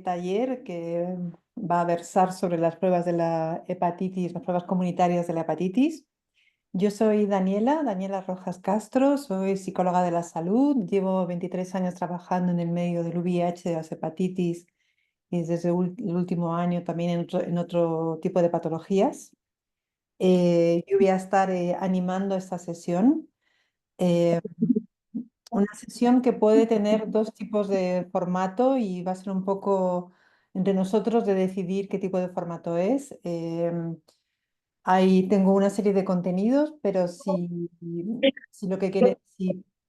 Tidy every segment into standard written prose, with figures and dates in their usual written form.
taller que va a versar sobre las pruebas de la hepatitis, las pruebas comunitarias de la hepatitis. Yo soy Daniela Rojas Castro, soy psicóloga de la salud, llevo 23 años trabajando en el medio del VIH, de las hepatitis y desde el último año también en otro tipo de patologías. Yo voy a estar animando esta sesión. Eh, una sesión que puede tener dos tipos de formato y va a ser un poco entre nosotros de decidir qué tipo de formato es. Ahí tengo una serie de contenidos, pero si lo que quiere,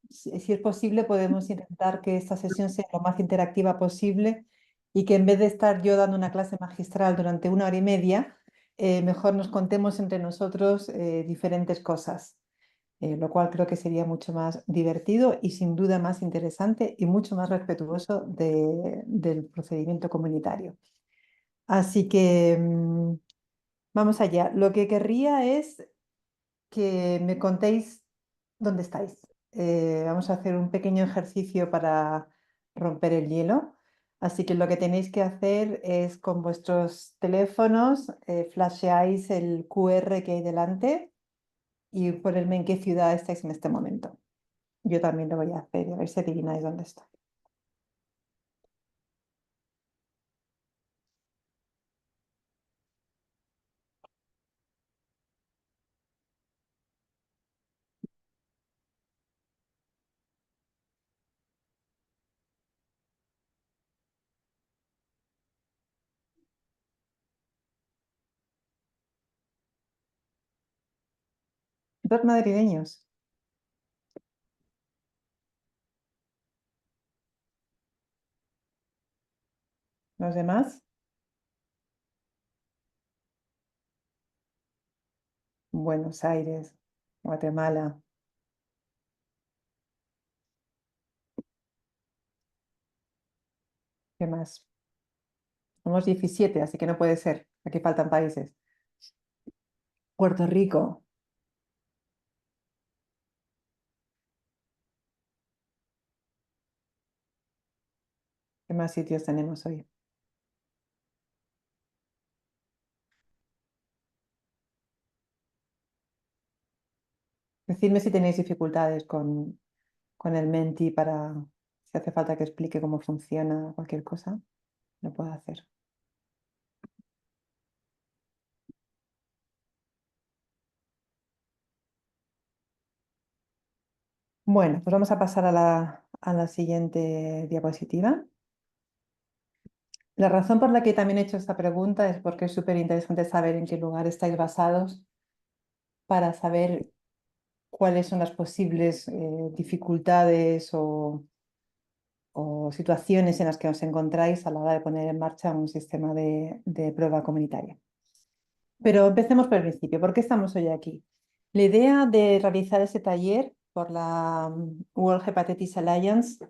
si es posible, podemos intentar que esta sesión sea lo más interactiva posible y que en vez de estar yo dando una clase magistral durante 1 hora y media, mejor nos contemos entre nosotros diferentes cosas, lo cual creo que sería mucho más divertido y sin duda más interesante y mucho más respetuoso del procedimiento comunitario. Así que vamos allá. Lo que querría es que me contéis dónde estáis. Vamos a hacer un pequeño ejercicio para romper el hielo. Así que lo que tenéis que hacer es con vuestros teléfonos, flasheáis el QR que hay delante y ponerme en qué ciudad estáis en este momento. Yo también lo voy a hacer, a ver si adivináis dónde estoy. Dos madrileños. ¿Los demás? Buenos Aires, Guatemala. ¿Qué más? Somos 17, así que no puede ser. Aquí faltan países. Puerto Rico. ¿Qué más sitios tenemos hoy? Decidme si tenéis dificultades con el Menti para, si hace falta que explique cómo funciona cualquier cosa, lo puedo hacer. Bueno, pues vamos a pasar a la siguiente diapositiva. La razón por la que también he hecho esta pregunta es porque es súper interesante saber en qué lugar estáis basados para saber cuáles son las posibles dificultades o situaciones en las que os encontráis a la hora de poner en marcha un sistema de prueba comunitaria. Pero empecemos por el principio. ¿Por qué estamos hoy aquí? La idea de realizar ese taller por la World Hepatitis Alliance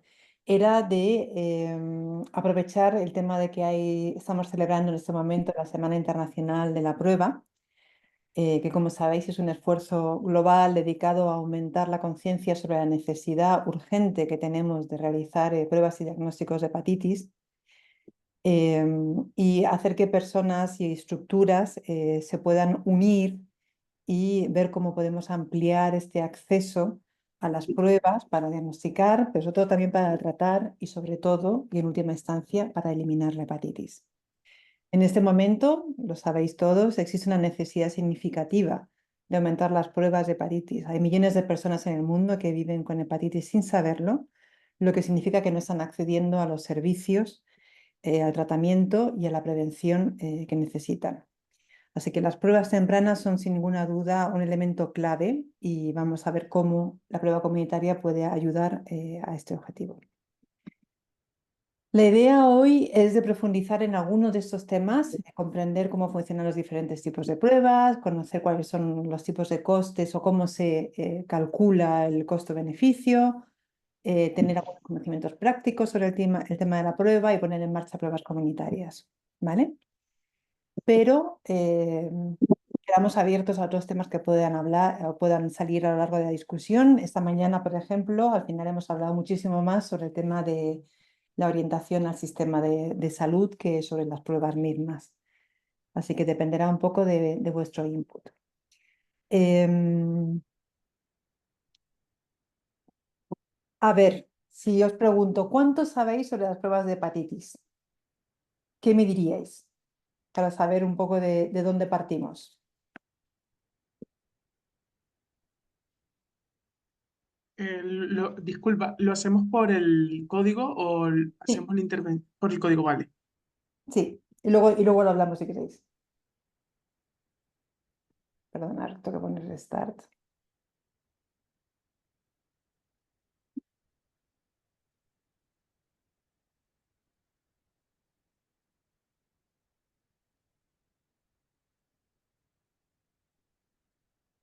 era de aprovechar el tema de que estamos celebrando en este momento la Semana Internacional de la Prueba, que como sabéis es un esfuerzo global dedicado a aumentar la conciencia sobre la necesidad urgente que tenemos de realizar pruebas y diagnósticos de hepatitis y hacer que personas y estructuras se puedan unir y ver cómo podemos ampliar este acceso a las pruebas para diagnosticar, pero sobre todo también para tratar y sobre todo, y en última instancia, para eliminar la hepatitis. En este momento, lo sabéis todos, existe una necesidad significativa de aumentar las pruebas de hepatitis. Hay millones de personas en el mundo que viven con hepatitis sin saberlo, lo que significa que no están accediendo a los servicios, al tratamiento y a la prevención que necesitan. Así que las pruebas tempranas son sin ninguna duda un elemento clave y vamos a ver cómo la prueba comunitaria puede ayudar a este objetivo. La idea hoy es de profundizar en alguno de estos temas, comprender cómo funcionan los diferentes tipos de pruebas, conocer cuáles son los tipos de costes o cómo se calcula el costo-beneficio, tener algunos conocimientos prácticos sobre el tema de la prueba y poner en marcha pruebas comunitarias, ¿vale? Pero quedamos abiertos a otros temas que puedan hablar o puedan salir a lo largo de la discusión. Esta mañana, por ejemplo, al final hemos hablado muchísimo más sobre el tema de la orientación al sistema de salud que sobre las pruebas mismas. Así que dependerá un poco de vuestro input. Em, a ver, si os pregunto, ¿cuánto sabéis sobre las pruebas de hepatitis? ¿Qué me diríais para saber un poco de dónde partimos? Disculpa, ¿lo hacemos por el código o Sí, hacemos la intervención por el código? Vale. sí. Y luego lo hablamos si queréis. Perdonad, tengo que poner restart.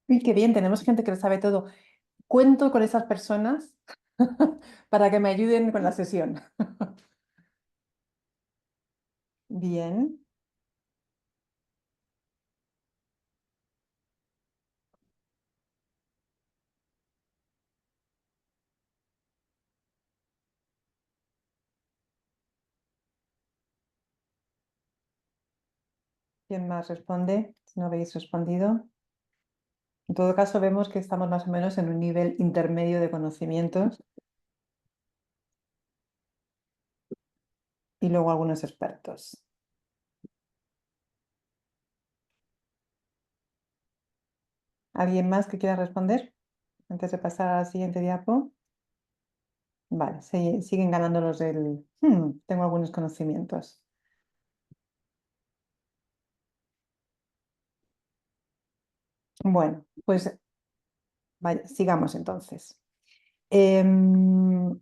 Uy, qué bien, tenemos gente que lo sabe todo. Cuento con esas personas para que me ayuden con la sesión. Bien. ¿Quién más responde? Si no habéis respondido. En todo caso, vemos que estamos más o menos en un nivel intermedio de conocimientos y luego algunos expertos. ¿Alguien más que quiera responder antes de pasar a la siguiente diapo? Vale, siguen ganando los del... tengo algunos conocimientos. Bueno, pues vaya, sigamos entonces. Em,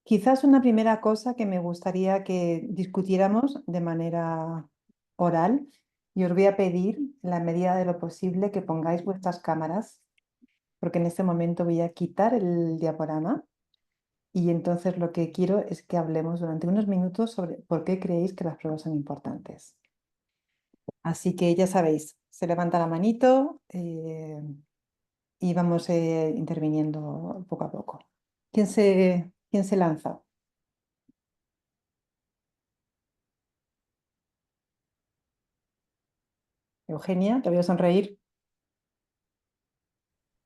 Quizás una primera cosa que me gustaría que discutiéramos de manera oral, y os voy a pedir, en la medida de lo posible, que pongáis vuestras cámaras, porque en este momento voy a quitar el diaporama y entonces lo que quiero es que hablemos durante unos minutos sobre por qué creéis que las pruebas son importantes. Así que ya sabéis, se levanta la manito y vamos interviniendo poco a poco. ¿Quién se lanza? Eugenia, te voy a sonreír.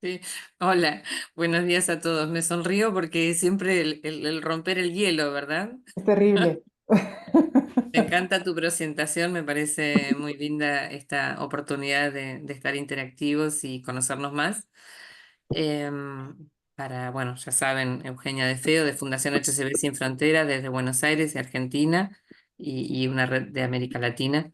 Sí. Hola, buenos días a todos. Me sonrío porque siempre el romper el hielo, ¿verdad? Es terrible. Me encanta tu presentación, me parece muy linda esta oportunidad de estar interactivos y conocernos más. Bueno, ya saben, Eugenia De Feo, de Fundación HCB Sin Fronteras, desde Buenos Aires y Argentina, y una red de América Latina.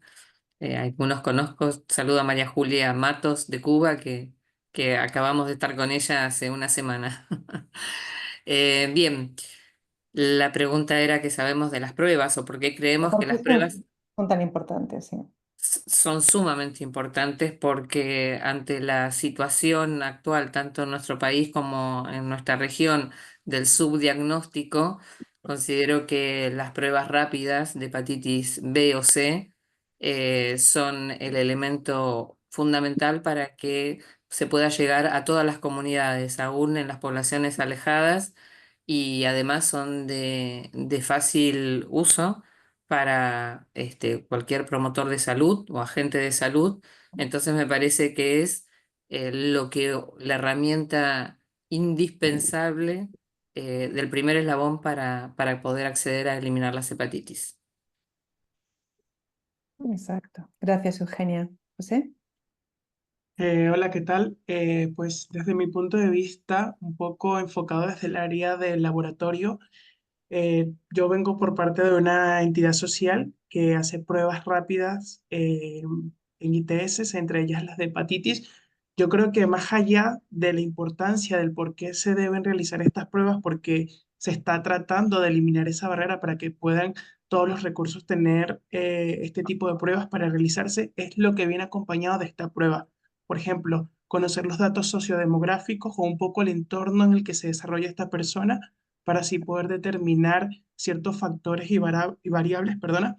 Algunos conozco, saludo a María Julia Matos de Cuba, que acabamos de estar con ella hace una semana. Bien, la pregunta era qué sabemos de las pruebas o por qué creemos que ¿Por qué las pruebas son tan importantes? Sí. son sumamente importantes porque ante la situación actual, tanto en nuestro país como en nuestra región, del subdiagnóstico, considero que las pruebas rápidas de hepatitis B o C son el elemento fundamental para que se pueda llegar a todas las comunidades, aún en las poblaciones alejadas, y además son de fácil uso para cualquier promotor de salud o agente de salud. Entonces me parece que es la herramienta indispensable del primer eslabón para poder acceder a eliminar las hepatitis. Exacto. Gracias, Eugenia. José. Hola, ¿qué tal? Pues desde mi punto de vista, un poco enfocado desde el área del laboratorio. Yo vengo por parte de una entidad social que hace pruebas rápidas en ITS, entre ellas las de hepatitis. Yo creo que más allá de la importancia del por qué se deben realizar estas pruebas, porque se está tratando de eliminar esa barrera para que puedan todos los recursos tener este tipo de pruebas para realizarse, es lo que viene acompañado de esta prueba. Por ejemplo, conocer los datos sociodemográficos o un poco el entorno en el que se desarrolla esta persona para así poder determinar ciertos factores y variables, perdona,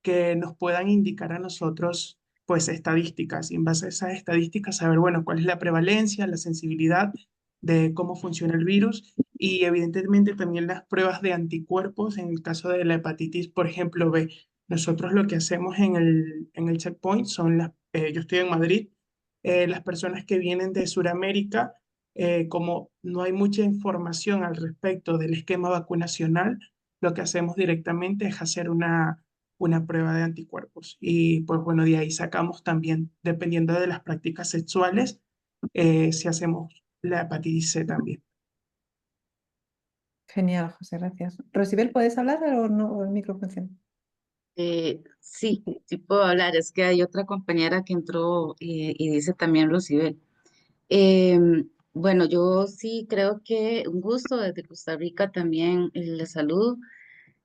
que nos puedan indicar a nosotros, pues, estadísticas. Y en base a esas estadísticas, saber, bueno, cuál es la prevalencia, la sensibilidad de cómo funciona el virus y evidentemente también las pruebas de anticuerpos en el caso de la hepatitis, por ejemplo, B. Nosotros lo que hacemos en el checkpoint son yo estoy en Madrid, las personas que vienen de Sudamérica, como no hay mucha información al respecto del esquema vacunacional, lo que hacemos directamente es hacer una prueba de anticuerpos. Y pues bueno, de ahí sacamos también, dependiendo de las prácticas sexuales, si hacemos la hepatitis C también. Genial, José, gracias. Rosibel, ¿puedes hablar o no? ¿O el micro funciona? Sí, sí puedo hablar. Es que hay otra compañera que entró y dice también Rocibel. Bueno, yo sí creo que un gusto desde Costa Rica también les saludo.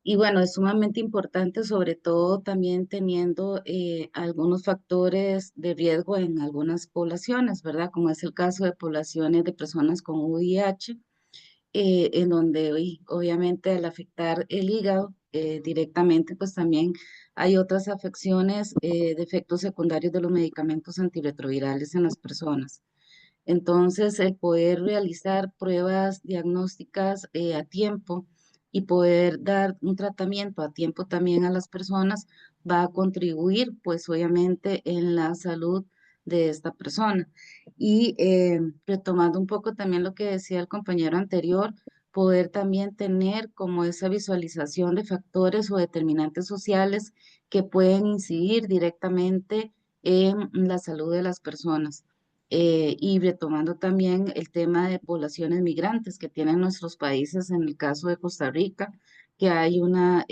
Y bueno, es sumamente importante, sobre todo también teniendo algunos factores de riesgo en algunas poblaciones, ¿verdad? Como es el caso de poblaciones de personas con VIH, en donde obviamente al afectar el hígado directamente, pues también hay otras afecciones de efectos secundarios de los medicamentos antirretrovirales en las personas. Entonces, el poder realizar pruebas diagnósticas a tiempo y poder dar un tratamiento a tiempo también a las personas va a contribuir, pues obviamente, en la salud de esta persona. Y retomando un poco también lo que decía el compañero anterior, poder también tener como esa visualización de factores o determinantes sociales que pueden incidir directamente en la salud de las personas. Y retomando también el tema de poblaciones migrantes que tienen nuestros países, en el caso de Costa Rica, que hay una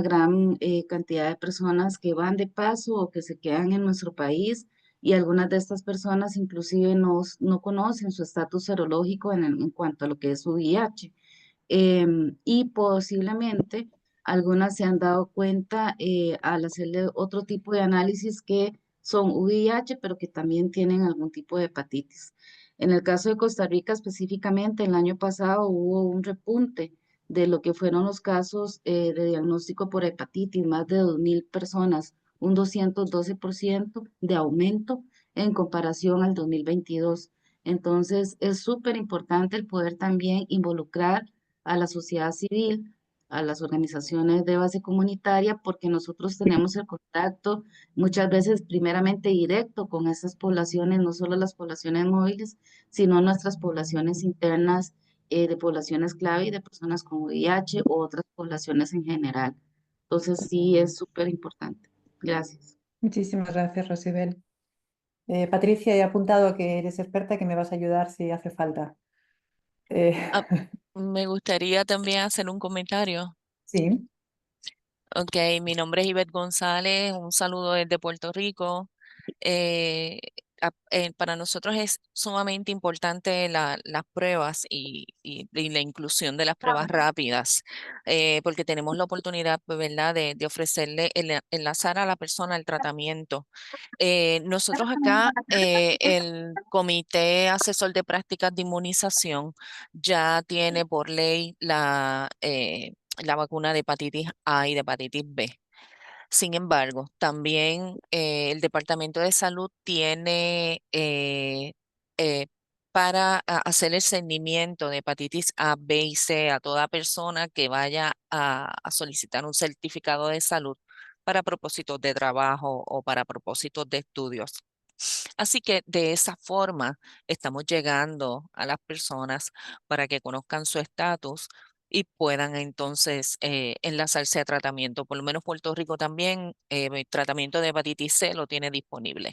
gran cantidad de personas que van de paso o que se quedan en nuestro país y algunas de estas personas inclusive no conocen su estatus serológico en cuanto a lo que es su VIH. Y posiblemente algunas se han dado cuenta al hacerle otro tipo de análisis que son VIH, pero que también tienen algún tipo de hepatitis. En el caso de Costa Rica específicamente, el año pasado hubo un repunte de lo que fueron los casos de diagnóstico por hepatitis, más de 2.000 personas, un 212% de aumento en comparación al 2022. Entonces, es súper importante el poder también involucrar a la sociedad civil, a las organizaciones de base comunitaria, porque nosotros tenemos el contacto muchas veces primeramente directo con estas poblaciones, no solo las poblaciones móviles, sino nuestras poblaciones internas de poblaciones clave y de personas con VIH u otras poblaciones en general. Entonces sí es súper importante. Gracias. Muchísimas gracias, Rosibel. Patricia, he apuntado que eres experta y que me vas a ayudar si hace falta. Eh, Ah, me gustaría también hacer un comentario. sí, Ok, mi nombre es Ivette González, un saludo desde Puerto Rico. Eh, para nosotros es sumamente importante las pruebas y la inclusión de las pruebas rápidas, porque tenemos la oportunidad, pues, ¿verdad?, de ofrecerle, enlazar a la persona el tratamiento. Nosotros acá, el Comité Asesor de Prácticas de Inmunización ya tiene por ley la vacuna de hepatitis A y de hepatitis B. Sin embargo, también el Departamento de Salud tiene eh, para hacer el seguimiento de hepatitis A, B y C a toda persona que vaya a solicitar un certificado de salud para propósitos de trabajo o para propósitos de estudios. Así que de esa forma estamos llegando a las personas para que conozcan su estatus y puedan entonces enlazarse a tratamiento. Por lo menos Puerto Rico también, tratamiento de hepatitis C lo tiene disponible.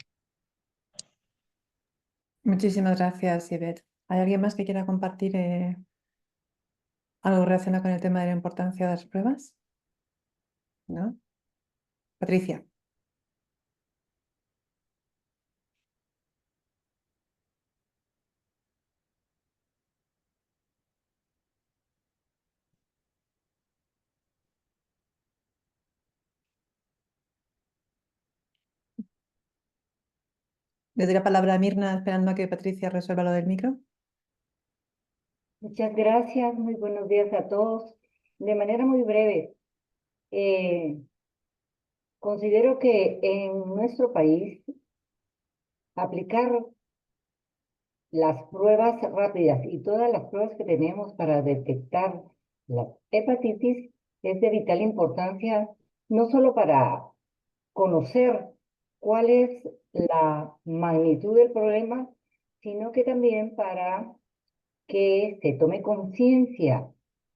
muchísimas gracias, Ivette. ¿Hay alguien más que quiera compartir algo relacionado con el tema de la importancia de las pruebas? ¿No? Patricia. Le doy la palabra a Mirna esperando a que Patricia resuelva lo del micro. Muchas gracias, muy buenos días a todos. De manera muy breve, considero que en nuestro país aplicar las pruebas rápidas y todas las pruebas que tenemos para detectar la hepatitis es de vital importancia, no solo para conocer cuál es la magnitud del problema, sino que también para que se tome conciencia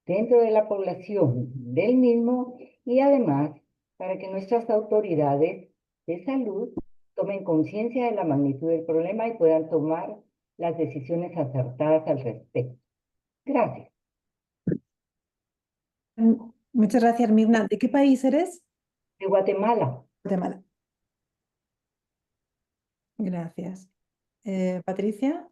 dentro de la población del mismo y además para que nuestras autoridades de salud tomen conciencia de la magnitud del problema y puedan tomar las decisiones acertadas al respecto. Gracias. Muchas gracias, Mirna. ¿De qué país eres? De Guatemala. Guatemala. Gracias. Patricia.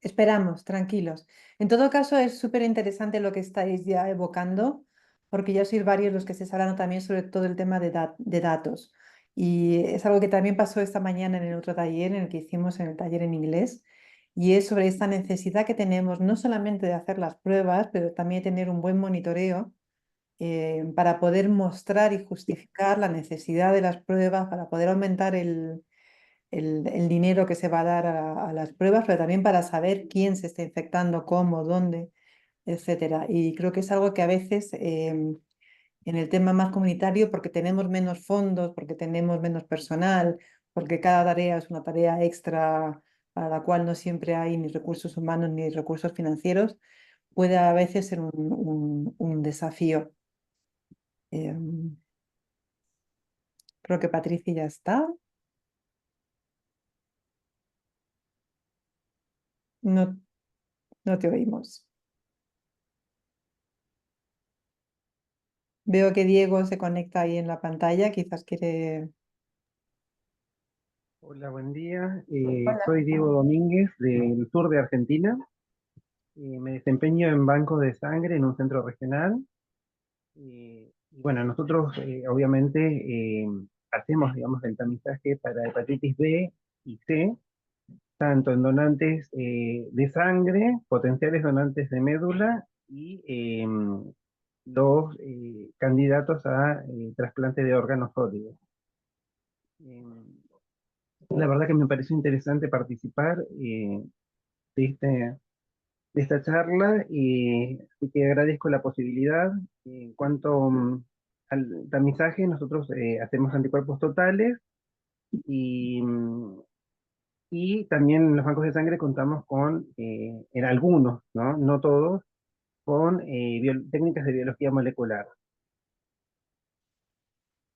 Esperamos, tranquilos. En todo caso, es súper interesante lo que estáis ya evocando, porque ya sois varios los que estáis hablando también sobre todo el tema de datos. Y es algo que también pasó esta mañana en el otro taller, en el que hicimos en el taller en inglés, y es sobre esta necesidad que tenemos no solamente de hacer las pruebas, pero también tener un buen monitoreo para poder mostrar y justificar la necesidad de las pruebas, para poder aumentar el dinero que se va a dar a las pruebas, pero también para saber quién se está infectando, cómo, dónde, etcétera. Y creo que es algo que a veces en el tema más comunitario, porque tenemos menos fondos, porque tenemos menos personal, porque cada tarea es una tarea extra para la cual no siempre hay ni recursos humanos ni recursos financieros, puede a veces ser un desafío. Creo que Patricia ya está. No, no te oímos. Veo que Diego se conecta ahí en la pantalla, quizás quiere... Hola, buen día. Hola. Soy Diego Domínguez del sur de Argentina. Me desempeño en bancos de sangre en un centro regional. Y bueno, nosotros obviamente hacemos, digamos, el tamizaje para hepatitis B y C, tanto en donantes de sangre, potenciales donantes de médula y los candidatos a trasplante de órganos sólidos. La verdad que me pareció interesante participar de, de esta charla y así que agradezco la posibilidad. En cuanto al tamizaje, nosotros hacemos anticuerpos totales y, y también en los bancos de sangre contamos con, en algunos, ¿no? No todos, con técnicas de biología molecular.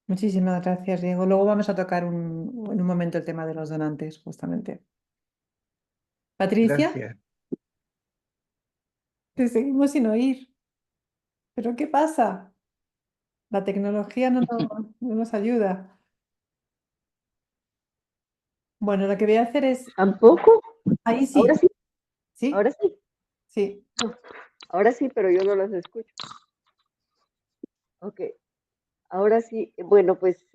Muchísimas gracias, Diego. Luego vamos a tocar en un momento el tema de los donantes, justamente. Patricia, Gracias. te seguimos sin oír. ¿Pero qué pasa? La tecnología no nos ayuda. Bueno, lo que voy a hacer es... ¿Tampoco? Ahí Ahora sí. sí, ¿Sí? ahora sí, Sí. ahora sí, pero yo no los escucho. Ok, ahora sí. Bueno, pues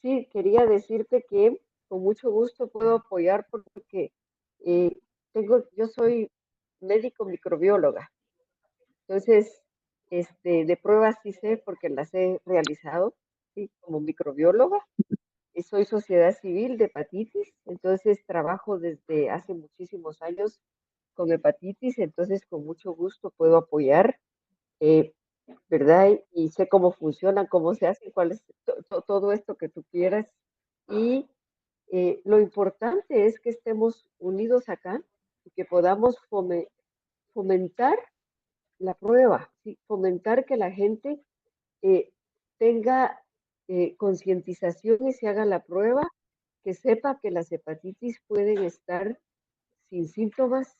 sí, quería decirte que con mucho gusto puedo apoyar porque eh, yo soy médico microbióloga, entonces de pruebas sí sé porque las he realizado, sí, como microbióloga. Soy sociedad civil de hepatitis, entonces trabajo desde hace muchísimos años con hepatitis, entonces con mucho gusto puedo apoyar, eh, ¿verdad? Y sé cómo funcionan, cómo se hacen, cuál es todo esto que tú quieras. Y lo importante es que estemos unidos acá y que podamos fomentar la prueba, ¿sí? Fomentar que la gente eh, tenga concientización y se haga la prueba, que sepa que las hepatitis pueden estar sin síntomas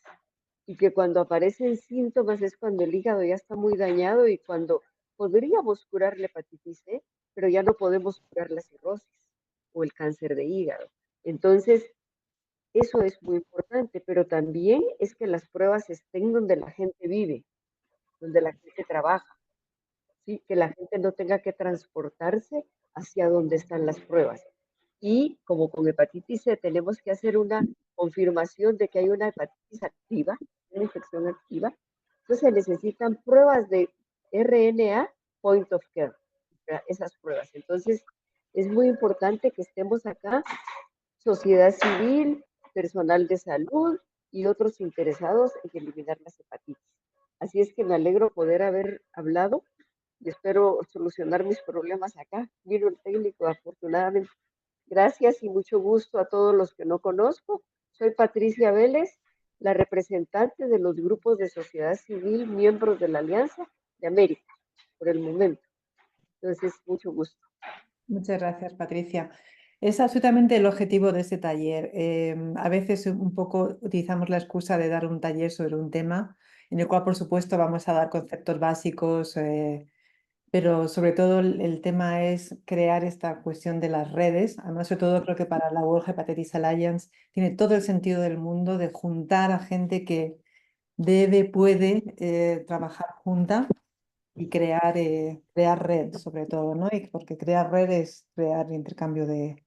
y que cuando aparecen síntomas es cuando el hígado ya está muy dañado y cuando podríamos curar la hepatitis C, pero ya no podemos curar la cirrosis o el cáncer de hígado. Entonces, eso es muy importante, pero también es que las pruebas estén donde la gente vive, donde la gente trabaja, ¿sí? Que la gente no tenga que transportarse hacia donde están las pruebas. Y como con hepatitis C tenemos que hacer una confirmación de que hay una hepatitis activa, una infección activa, entonces se necesitan pruebas de RNA point of care, esas pruebas. Entonces, Es muy importante que estemos acá, sociedad civil, personal de salud y otros interesados en eliminar las hepatitis. Así es que me alegro poder haber hablado y espero solucionar mis problemas acá. Vino el técnico, afortunadamente. Gracias y mucho gusto a todos los que no conozco. Soy Patricia Vélez, la representante de los grupos de sociedad civil, miembros de la Alianza de América, por el momento. Entonces, mucho gusto. Muchas gracias, Patricia. Es absolutamente el objetivo de este taller. A veces un poco utilizamos la excusa de dar un taller sobre un tema en el cual, por supuesto, vamos a dar conceptos básicos, pero sobre todo el tema es crear esta cuestión de las redes. Además, sobre todo creo que para la World Hepatitis Alliance tiene todo el sentido del mundo de juntar a gente que puede trabajar junta y crear red, sobre todo, ¿no? Y porque crear red es crear intercambio de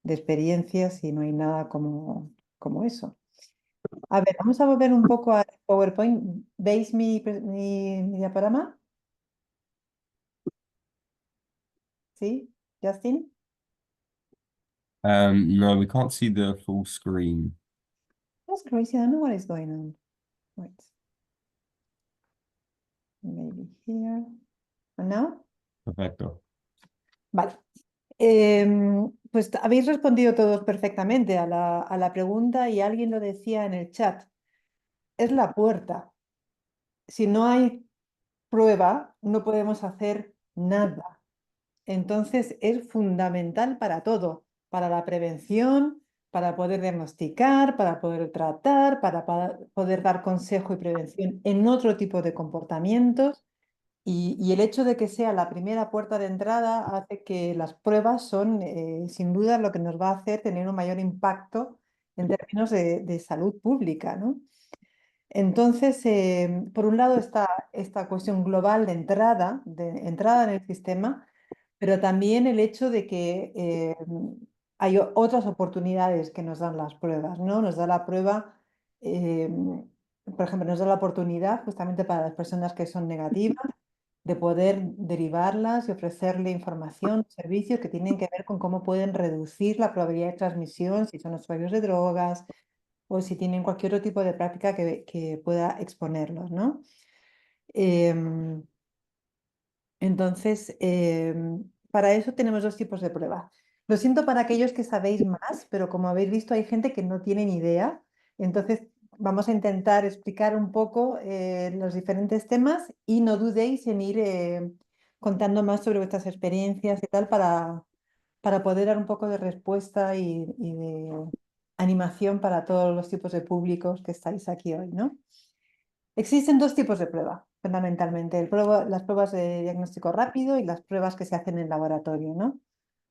experiencias y no hay nada como eso. A ver, vamos a volver un poco a PowerPoint. ¿Veis mi diaporama? ¿Sí? ¿Justin? No, we can't see the full screen. That's crazy. I don't know what is going on. Wait. Maybe here. And now? Perfecto. Vale. Pues habéis respondido todos perfectamente a la pregunta y alguien lo decía en el chat. Es la puerta. Si no hay prueba, no podemos hacer nada. Entonces es fundamental para todo, para la prevención, para poder diagnosticar, para poder tratar, para poder dar consejo y prevención en otro tipo de comportamientos. Y el hecho de que sea la primera puerta de entrada hace que las pruebas son, sin duda, lo que nos va a hacer tener un mayor impacto en términos de salud pública, ¿no? Entonces, por un lado está esta cuestión global de entrada en el sistema, pero también el hecho de que hay otras oportunidades que nos dan las pruebas, ¿no? Nos da la prueba, eh, por ejemplo, nos da la oportunidad justamente para las personas que son negativas de poder derivarlas y ofrecerle información, servicios que tienen que ver con cómo pueden reducir la probabilidad de transmisión si son usuarios de drogas o si tienen cualquier otro tipo de práctica que pueda exponerlos, ¿no? Em, entonces, para eso tenemos dos tipos de pruebas. Lo siento para aquellos que sabéis más, pero como habéis visto hay gente que no tiene ni idea. Entonces, vamos a intentar explicar un poco los diferentes temas y no dudéis en ir contando más sobre vuestras experiencias y tal para poder dar un poco de respuesta y de animación para todos los tipos de públicos que estáis aquí hoy, ¿no? Existen dos tipos de prueba, fundamentalmente, las pruebas de diagnóstico rápido y las pruebas que se hacen en laboratorio, ¿no?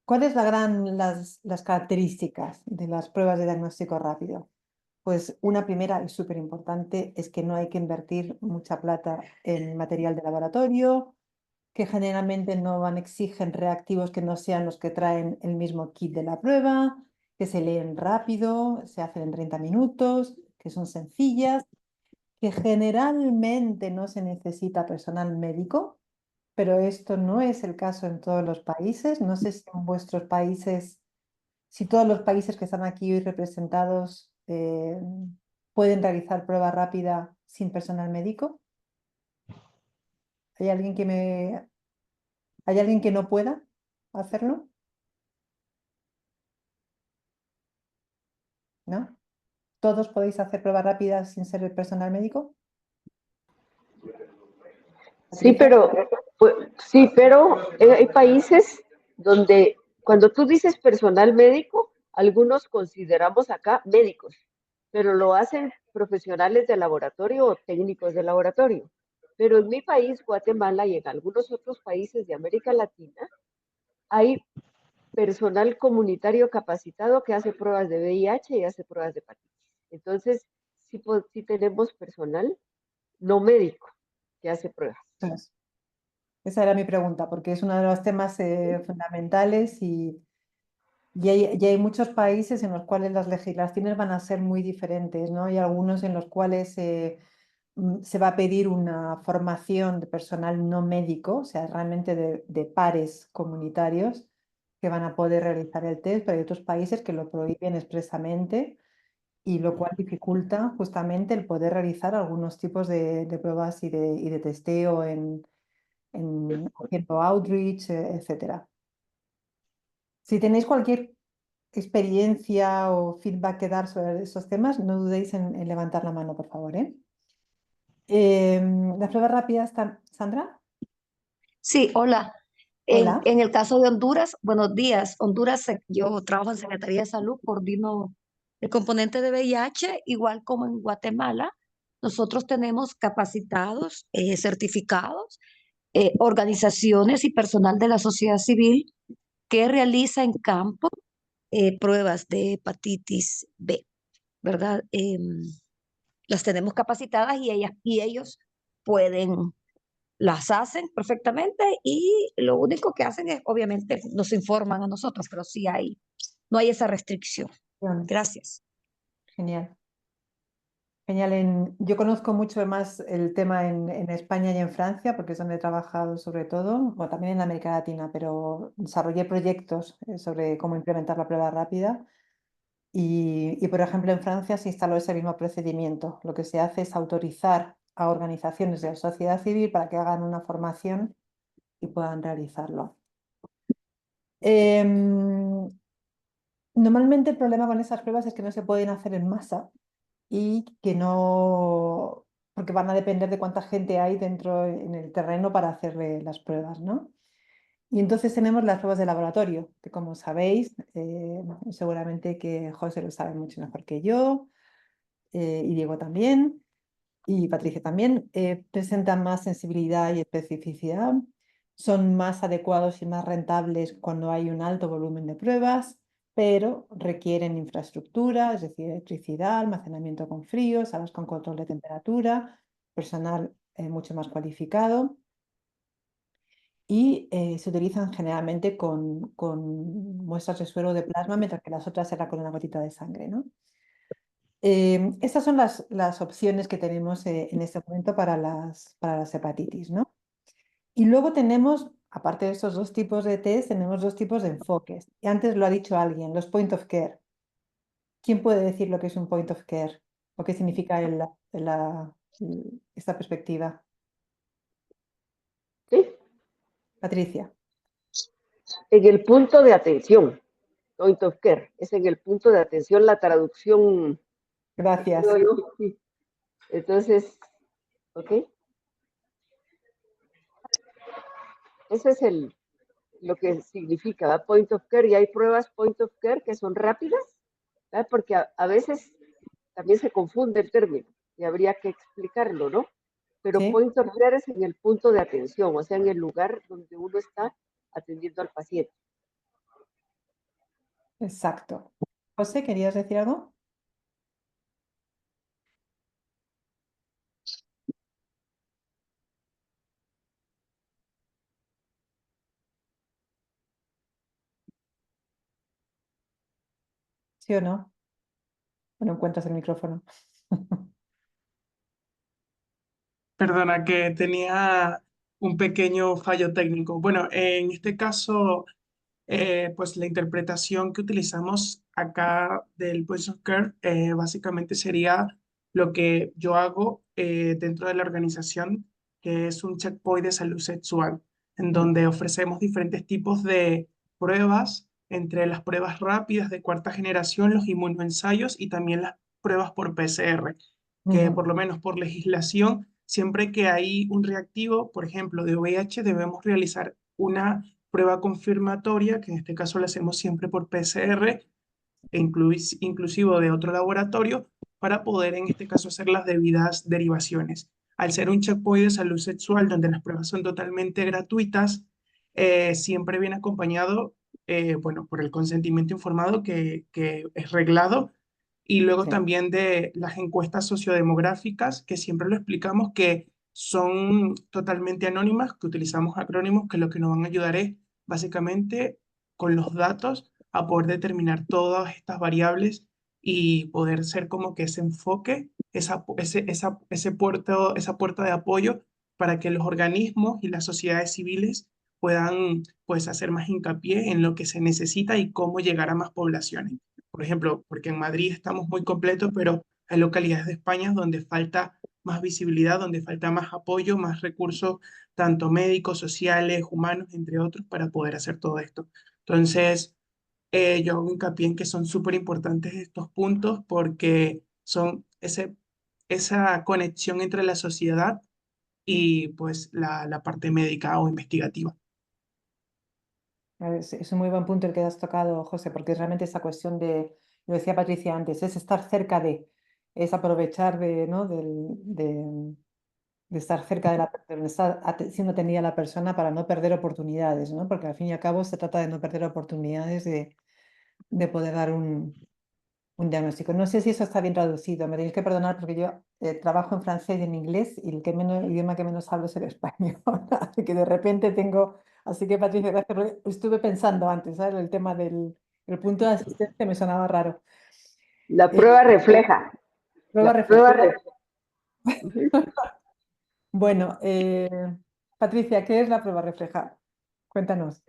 ¿Cuáles las características de las pruebas de diagnóstico rápido? Pues una primera y súper importante es que no hay que invertir mucha plata en material de laboratorio, que generalmente exigen reactivos que no sean los que traen el mismo kit de la prueba, que se leen rápido, se hacen en 30 minutos, que son sencillas, que generalmente no se necesita personal médico, pero esto no es el caso en todos los países. No sé si en vuestros países, si todos los países que están aquí hoy representados pueden realizar prueba rápida sin personal médico. ¿Hay alguien ¿Hay alguien que no pueda hacerlo? ¿No? ¿Todos podéis hacer pruebas rápidas sin ser el personal médico? Sí, pero, hay países donde cuando tú dices personal médico, algunos consideramos acá médicos, pero lo hacen profesionales de laboratorio o técnicos de laboratorio. Pero en mi país, Guatemala, y en algunos otros países de América Latina, hay personal comunitario capacitado que hace pruebas de VIH y hace pruebas de hepatitis. Entonces, sí tenemos personal no médico que hace pruebas. Entonces, esa era mi pregunta, porque es uno de los temas fundamentales y hay muchos países en los cuales las legislaciones van a ser muy diferentes, ¿no? Hay algunos en los cuales se va a pedir una formación de personal no médico, o sea, realmente de pares comunitarios, que van a poder realizar el test, pero hay otros países que lo prohíben expresamente y lo cual dificulta justamente el poder realizar algunos tipos de pruebas y de testeo haciendo outreach, etcétera. Si tenéis cualquier experiencia o feedback que dar sobre esos temas, no dudéis en levantar la mano, por favor, ¿eh? Las pruebas rápidas, Sandra. Sí, hola. Hola. En el caso de Honduras, buenos días. Honduras, yo trabajo en Secretaría de Salud, coordino el componente de VIH, igual como en Guatemala. Nosotros tenemos capacitados, certificados, organizaciones y personal de la sociedad civil que realiza en campo pruebas de hepatitis B, ¿verdad? Las tenemos capacitadas y ellos pueden las hacen perfectamente y lo único que hacen es, obviamente, nos informan a nosotros, pero sí no hay esa restricción. Gracias. Genial. Genial. Yo conozco mucho más el tema en España y en Francia, porque es donde he trabajado sobre todo, o también en América Latina, pero desarrollé proyectos sobre cómo implementar la prueba rápida. Y, por ejemplo, en Francia se instaló ese mismo procedimiento. Lo que se hace es autorizar a organizaciones de la sociedad civil para que hagan una formación y puedan realizarlo. Normalmente el problema con esas pruebas es que no se pueden hacer en masa y que no, porque van a depender de cuánta gente hay dentro en el terreno para hacerle las pruebas, ¿no? Y entonces tenemos las pruebas de laboratorio, que como sabéis, seguramente que José lo sabe mucho mejor que yo, y Diego también, y Patricia también, presentan más sensibilidad y especificidad, son más adecuados y más rentables cuando hay un alto volumen de pruebas, pero requieren infraestructura, es decir, electricidad, almacenamiento con frío, salas con control de temperatura, personal mucho más cualificado y se utilizan generalmente con muestras de suero de plasma, mientras que las otras eran con una gotita de sangre, ¿no? Estas son las opciones que tenemos en este momento para las hepatitis, ¿no? Y luego tenemos, aparte de estos dos tipos de test, tenemos dos tipos de enfoques. Y antes lo ha dicho alguien, los point of care. ¿Quién puede decir lo que es un point of care? ¿O qué significa esta perspectiva? Sí, Patricia. en el punto de atención, point of care, es en el punto de atención la traducción, Gracias. creo yo. Sí. Entonces, ¿ok? Ese es lo que significa, ¿verdad? Point of care, y hay pruebas point of care que son rápidas, ¿verdad? Porque a veces también se confunde el término y habría que explicarlo, ¿no? Pero Sí, point of care es en el punto de atención, o sea, en el lugar donde uno está atendiendo al paciente. exacto. José, ¿querías decir algo? ¿Sí o no? ¿O no encuentras el micrófono? Perdona, que tenía un pequeño fallo técnico. Bueno, en este caso, pues la interpretación que utilizamos acá del Point of Care básicamente sería lo que yo hago dentro de la organización, que es un checkpoint de salud sexual, en donde ofrecemos diferentes tipos de pruebas, entre las pruebas rápidas de cuarta generación, los inmunoensayos y también las pruebas por PCR, que por lo menos por legislación, siempre que hay un reactivo, por ejemplo, de VIH, debemos realizar una prueba confirmatoria, que en este caso la hacemos siempre por PCR, inclusive de otro laboratorio, para poder en este caso hacer las debidas derivaciones. Al ser un checkpoint de salud sexual donde las pruebas son totalmente gratuitas, siempre viene acompañado, bueno, por el consentimiento informado que es reglado, y luego Sí. también de las encuestas sociodemográficas, que siempre lo explicamos que son totalmente anónimas, que utilizamos acrónimos que lo que nos van a ayudar es básicamente con los datos a poder determinar todas estas variables y poder ser como que ese enfoque, esa puerta de apoyo para que los organismos y las sociedades civiles puedan pues hacer más hincapié en lo que se necesita y cómo llegar a más poblaciones. Por ejemplo, porque en Madrid estamos muy completos, pero hay localidades de España donde falta más visibilidad, donde falta más apoyo, más recursos, tanto médicos, sociales, humanos, entre otros, para poder hacer todo esto. Entonces, yo hago hincapié en que son súper importantes estos puntos porque son esa conexión entre la sociedad y pues la parte médica o investigativa. Es un muy buen punto el que has tocado, José, porque realmente esa cuestión de, lo decía Patricia antes, es estar cerca de, es aprovechar de, ¿no? de estar cerca de estar siendo atendida a la persona para no perder oportunidades, ¿no? Porque al fin y al cabo se trata de no perder oportunidades de poder dar un diagnóstico. No sé si eso está bien traducido, me tenéis que perdonar porque yo trabajo en francés y en inglés y el idioma que menos hablo es el español, así que de repente tengo, así que Patricia, gracias, porque estuve pensando antes, ¿sabes? El tema el punto de asistencia me sonaba raro. La prueba refleja. Prueba La prueba refleja. refleja. Bueno, Patricia, ¿qué es la prueba refleja? Cuéntanos.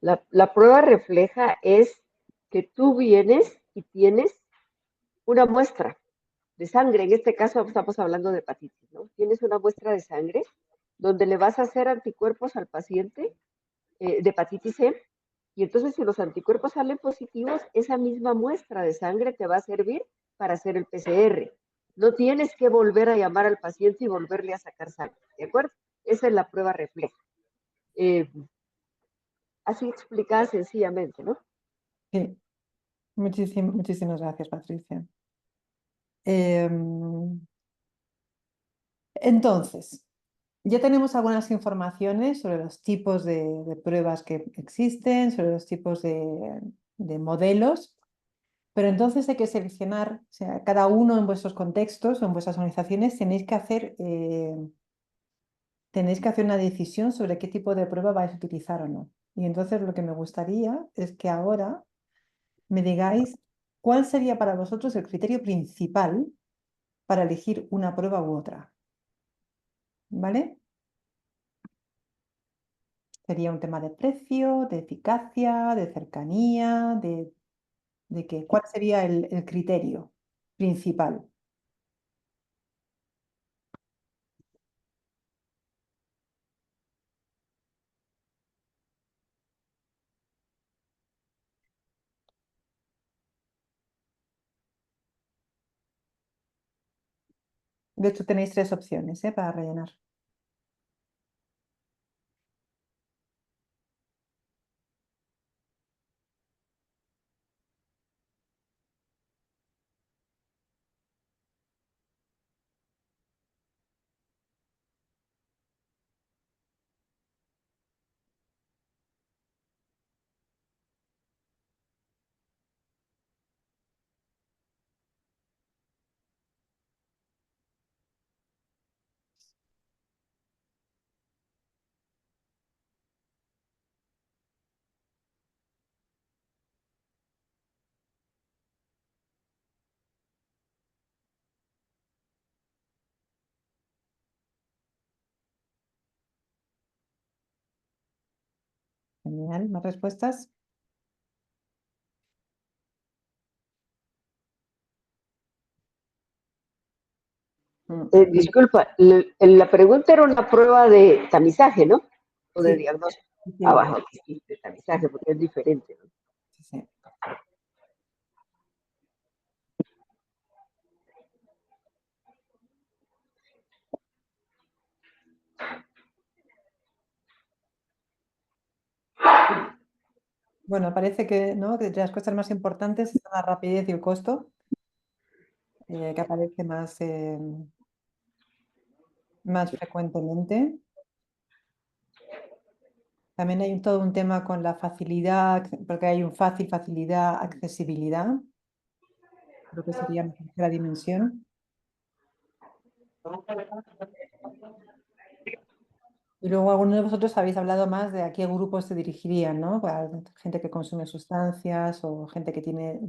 La prueba refleja es que tú vienes y tienes una muestra de sangre. En este caso estamos hablando de hepatitis, ¿no? Tienes una muestra de sangre donde le vas a hacer anticuerpos al paciente de hepatitis C. Y entonces, si los anticuerpos salen positivos, esa misma muestra de sangre te va a servir para hacer el PCR. No tienes que volver a llamar al paciente y volverle a sacar sangre, ¿de acuerdo? Esa es la prueba refleja. Así explicada sencillamente, ¿no? Sí, muchísimas gracias, Patricia. Entonces, ya tenemos algunas informaciones sobre los tipos de pruebas que existen, sobre los tipos de modelos, pero entonces hay que seleccionar, o sea, cada uno en vuestros contextos o en vuestras organizaciones tenéis que hacer una decisión sobre qué tipo de prueba vais a utilizar o no. Y entonces lo que me gustaría es que ahora me digáis cuál sería para vosotros el criterio principal para elegir una prueba u otra. ¿Vale? Sería un tema de precio, de eficacia, de cercanía, de qué. ¿Cuál sería el criterio principal? De hecho, tenéis 3 opciones, para rellenar. Genial, ¿más respuestas? Disculpa, la pregunta era una prueba de tamizaje, ¿no? O de Sí, diagnóstico. sí, Abajo, sí, de tamizaje, porque es diferente, ¿no? sí. Bueno, parece que, ¿no? que las cosas más importantes son la rapidez y el costo, que aparece más frecuentemente. También hay todo un tema con la facilidad, porque hay un fácil, facilidad, accesibilidad. Creo que sería la tercera dimensión. Y luego algunos de vosotros habéis hablado más de a qué grupos se dirigirían, ¿no? Para gente que consume sustancias o gente que tiene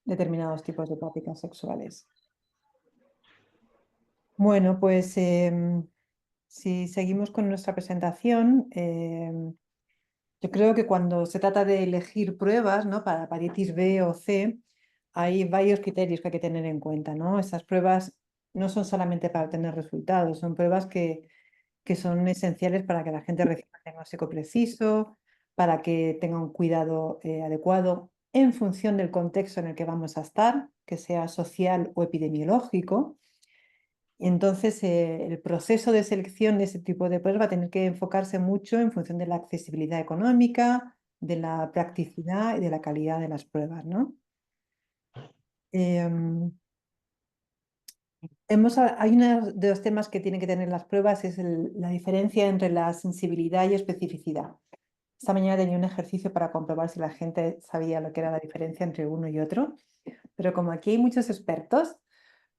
determinados tipos de prácticas sexuales. Bueno, pues si seguimos con nuestra presentación, yo creo que cuando se trata de elegir pruebas, ¿no? Para hepatitis B o C, hay varios criterios que hay que tener en cuenta, ¿no? Esas pruebas no son solamente para obtener resultados, son pruebas que son esenciales para que la gente reciba el diagnóstico preciso, para que tenga un cuidado adecuado en función del contexto en el que vamos a estar, que sea social o epidemiológico. Y entonces, el proceso de selección de ese tipo de pruebas va a tener que enfocarse mucho en función de la accesibilidad económica, de la practicidad y de la calidad de las pruebas, ¿no? Em, hay uno de los temas que tienen que tener las pruebas, es la diferencia entre la sensibilidad y especificidad. Esta mañana tenía un ejercicio para comprobar si la gente sabía lo que era la diferencia entre uno y otro, pero como aquí hay muchos expertos,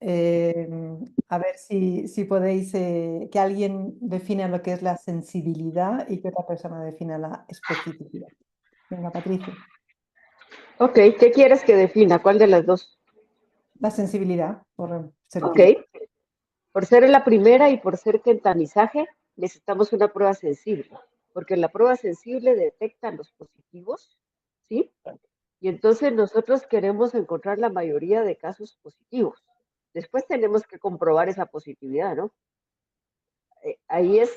a ver si podéis que alguien defina lo que es la sensibilidad y que otra persona defina la especificidad. Venga, Patricia. Ok, ¿qué quieres que defina? ¿Cuál de las dos? La sensibilidad, por ser Ok, útil. por ser la primera y por ser tamizaje, necesitamos una prueba sensible, porque la prueba sensible detecta los positivos, ¿sí? Y entonces nosotros queremos encontrar la mayoría de casos positivos. Después tenemos que comprobar esa positividad, ¿no? Ahí es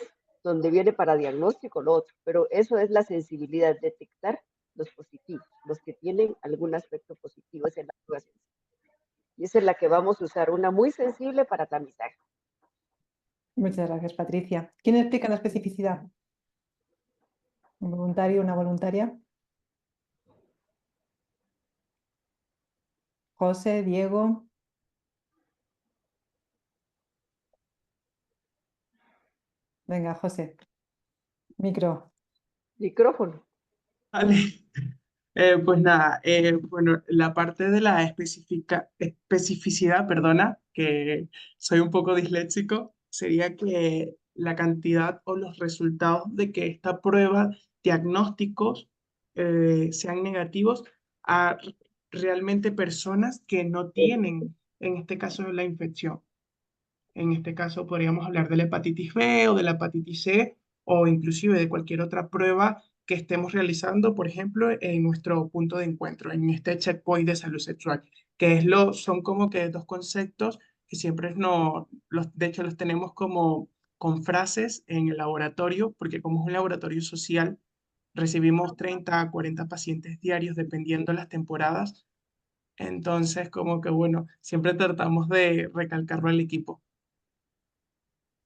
donde viene para diagnóstico lo otro, pero eso es la sensibilidad, detectar los positivos, los que tienen algún aspecto positivo, esa es la prueba sensible. Y esa es la que vamos a usar, una muy sensible para tamizaje. Muchas gracias, Patricia. ¿Quién explica la especificidad? ¿Un voluntario, una voluntaria? José, Diego. Venga, José. Micro. Micrófono. Vale. Pues nada, bueno, la parte de la especificidad, perdona, que soy un poco disléxico, sería que la cantidad o los resultados de que esta prueba diagnósticos sean negativos a realmente personas que no tienen, en este caso, la infección. En este caso podríamos hablar de la hepatitis B o de la hepatitis C o inclusive de cualquier otra prueba que estemos realizando, por ejemplo, en nuestro punto de encuentro, en este checkpoint de salud sexual, que son como que dos conceptos que siempre de hecho los tenemos como con frases en el laboratorio, porque como es un laboratorio social, recibimos 30 a 40 pacientes diarios dependiendo de las temporadas. Entonces, como que bueno, siempre tratamos de recalcarlo al equipo.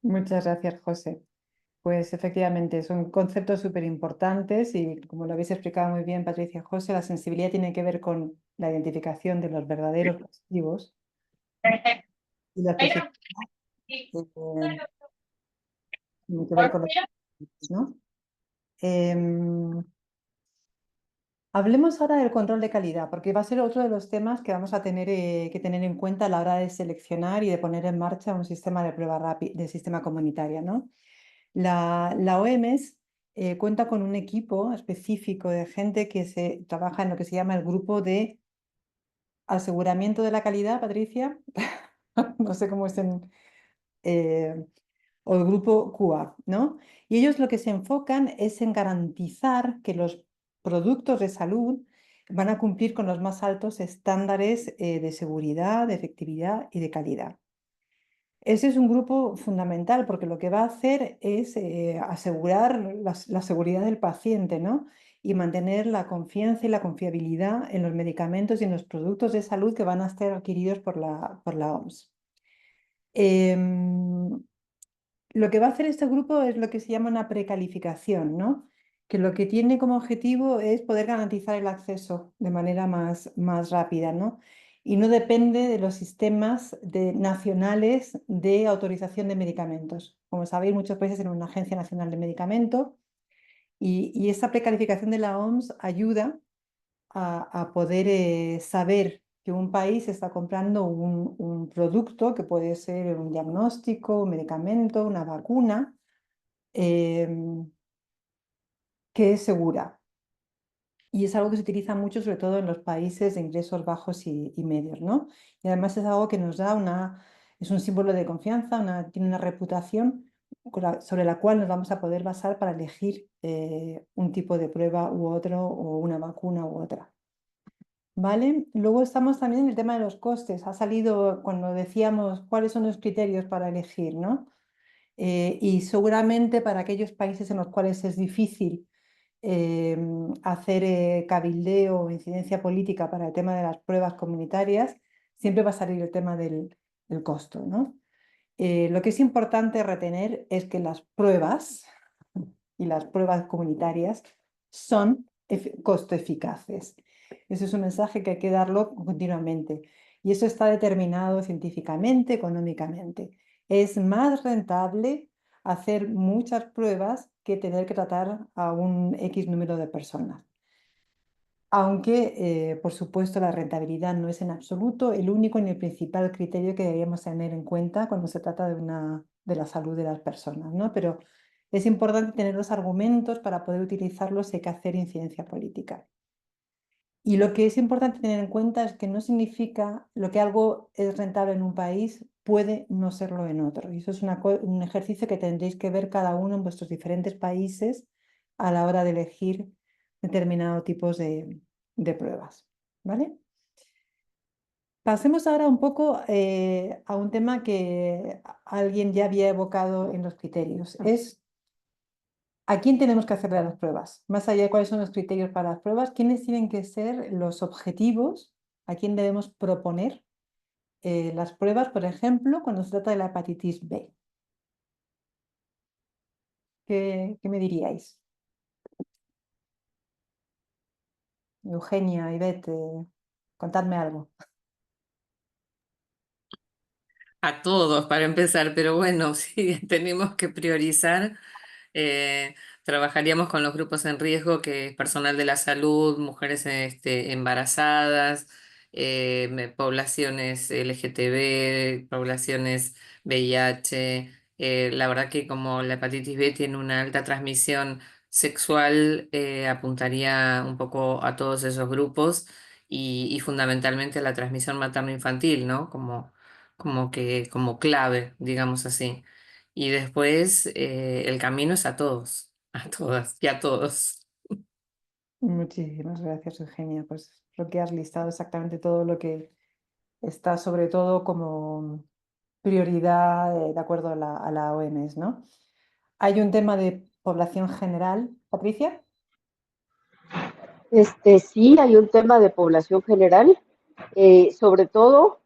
Muchas gracias, José. Pues efectivamente, son conceptos súper importantes y como lo habéis explicado muy bien, Patricia y José, la sensibilidad tiene que ver con la identificación de los verdaderos positivos y la especificidad tiene que ver con los positivos, ¿no? Hablemos ahora del control de calidad, porque va a ser otro de los temas que vamos a tener que tener en cuenta a la hora de seleccionar y de poner en marcha un sistema de prueba rápida, de sistema comunitaria, ¿no? La OMS cuenta con un equipo específico de gente que trabaja en lo que se llama el grupo de aseguramiento de la calidad, Patricia. No sé cómo es o el grupo QA, ¿no? Y ellos lo que se enfocan es en garantizar que los productos de salud van a cumplir con los más altos estándares de seguridad, de efectividad y de calidad. Ese es un grupo fundamental porque lo que va a hacer es asegurar la seguridad del paciente, ¿no? Y mantener la confianza y la confiabilidad en los medicamentos y en los productos de salud que van a ser adquiridos por la OMS. Lo que va a hacer este grupo es lo que se llama una precalificación, ¿no? Que lo que tiene como objetivo es poder garantizar el acceso de manera más rápida, ¿no? Y no depende de los sistemas nacionales de autorización de medicamentos. Como sabéis, muchos países tienen una Agencia Nacional de Medicamento y esta precalificación de la OMS ayuda a poder saber que un país está comprando un producto que puede ser un diagnóstico, un medicamento, una vacuna, que es segura. Y es algo que se utiliza mucho, sobre todo en los países de ingresos bajos y medios, ¿no? Y además es algo que nos da es un símbolo de confianza, tiene una reputación sobre la cual nos vamos a poder basar para elegir un tipo de prueba u otro, o una vacuna u otra. ¿Vale? Luego estamos también en el tema de los costes. Ha salido cuando decíamos cuáles son los criterios para elegir, ¿no? Y seguramente para aquellos países en los cuales es difícil hacer cabildeo o incidencia política para el tema de las pruebas comunitarias, siempre va a salir el tema del costo, ¿no? Lo que es importante retener es que las pruebas y las pruebas comunitarias son costo eficaces. Ese es un mensaje que hay que darlo continuamente. Y eso está determinado científicamente, económicamente. Es más rentable hacer muchas pruebas que tener que tratar a un X número de personas. Aunque, por supuesto, la rentabilidad no es en absoluto el único ni el principal criterio que deberíamos tener en cuenta cuando se trata de la salud de las personas, ¿no? Pero es importante tener los argumentos para poder utilizarlos si hay que hacer incidencia política. Y lo que es importante tener en cuenta es que no significa lo que algo es rentable en un país puede no serlo en otro. Y eso es un ejercicio que tendréis que ver cada uno en vuestros diferentes países a la hora de elegir determinados tipos de pruebas. ¿Vale? Pasemos ahora un poco a un tema que alguien ya había evocado en los criterios. Es ¿a quién tenemos que hacerle las pruebas? Más allá de cuáles son los criterios para las pruebas, ¿quiénes tienen que ser los objetivos? ¿A quién debemos proponer las pruebas, por ejemplo, cuando se trata de la hepatitis B? ¿Qué me diríais? Eugenia, Ivette, contadme algo. A todos para empezar, pero bueno, si tenemos que priorizar, trabajaríamos con los grupos en riesgo, que es personal de la salud, mujeres embarazadas, poblaciones LGTB, poblaciones VIH. La verdad que como la hepatitis B tiene una alta transmisión sexual, apuntaría un poco a todos esos grupos y fundamentalmente a la transmisión materno-infantil, ¿no? Como clave, digamos así. Y después el camino es a todos, a todas y a todos. Muchísimas gracias, Eugenia. Pues creo que has listado exactamente todo lo que está sobre todo como prioridad de acuerdo a la OMS, ¿no? Hay un tema de población general. Patricia. Sí, hay un tema de población general, sobre todo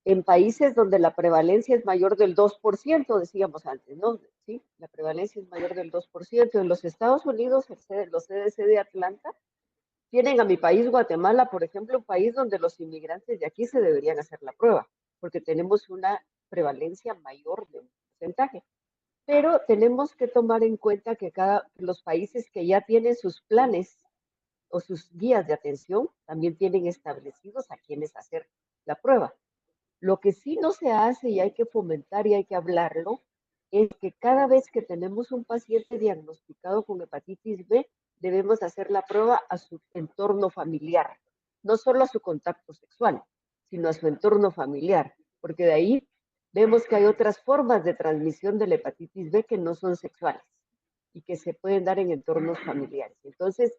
en países donde la prevalencia es mayor del 2%, decíamos antes, ¿no? Sí, la prevalencia es mayor del 2%. En los Estados Unidos, los CDC de Atlanta tienen a mi país, Guatemala, por ejemplo, un país donde los inmigrantes de aquí se deberían hacer la prueba, porque tenemos una prevalencia mayor de un porcentaje. Pero tenemos que tomar en cuenta que los países que ya tienen sus planes o sus guías de atención también tienen establecidos a quienes hacer la prueba. Lo que sí no se hace y hay que fomentar y hay que hablarlo es que cada vez que tenemos un paciente diagnosticado con hepatitis B, debemos hacer la prueba a su entorno familiar, no solo a su contacto sexual, sino a su entorno familiar, porque de ahí vemos que hay otras formas de transmisión de la hepatitis B que no son sexuales y que se pueden dar en entornos familiares. Entonces,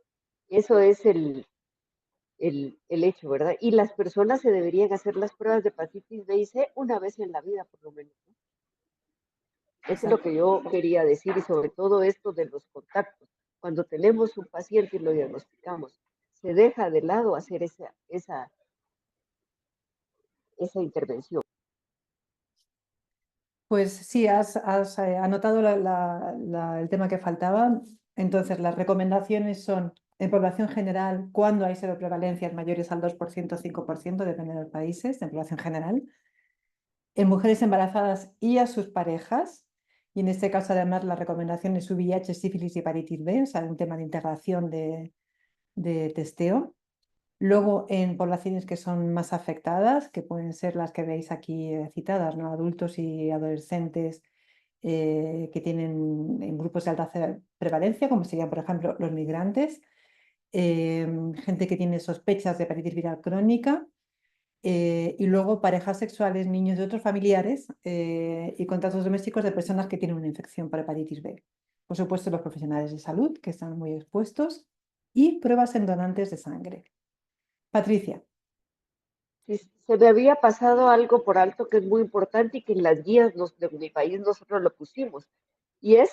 eso es el hecho, ¿verdad? Y las personas se deberían hacer las pruebas de hepatitis B y C una vez en la vida, por lo menos, ¿no? Eso es lo que yo quería decir, y sobre todo esto de los contactos. Cuando tenemos un paciente y lo diagnosticamos, se deja de lado hacer esa intervención. Pues sí, has anotado el tema que faltaba. Entonces, las recomendaciones son, en población general, cuando hay seroprevalencias mayores al 2%, 5%, depende de los países, en población general. En mujeres embarazadas y a sus parejas. Y en este caso, además, la recomendación es VIH, sífilis y hepatitis B, o sea, un tema de integración de testeo. Luego, en poblaciones que son más afectadas, que pueden ser las que veis aquí citadas, ¿no? Adultos y adolescentes que tienen en grupos de alta prevalencia, como serían, por ejemplo, los migrantes, gente que tiene sospechas de hepatitis viral crónica, y luego parejas sexuales, niños de otros familiares y contactos domésticos de personas que tienen una infección por hepatitis B. Por supuesto, los profesionales de salud, que están muy expuestos, y pruebas en donantes de sangre. Patricia. Sí, se me había pasado algo por alto que es muy importante y que en las guías de mi país nosotros lo pusimos, y es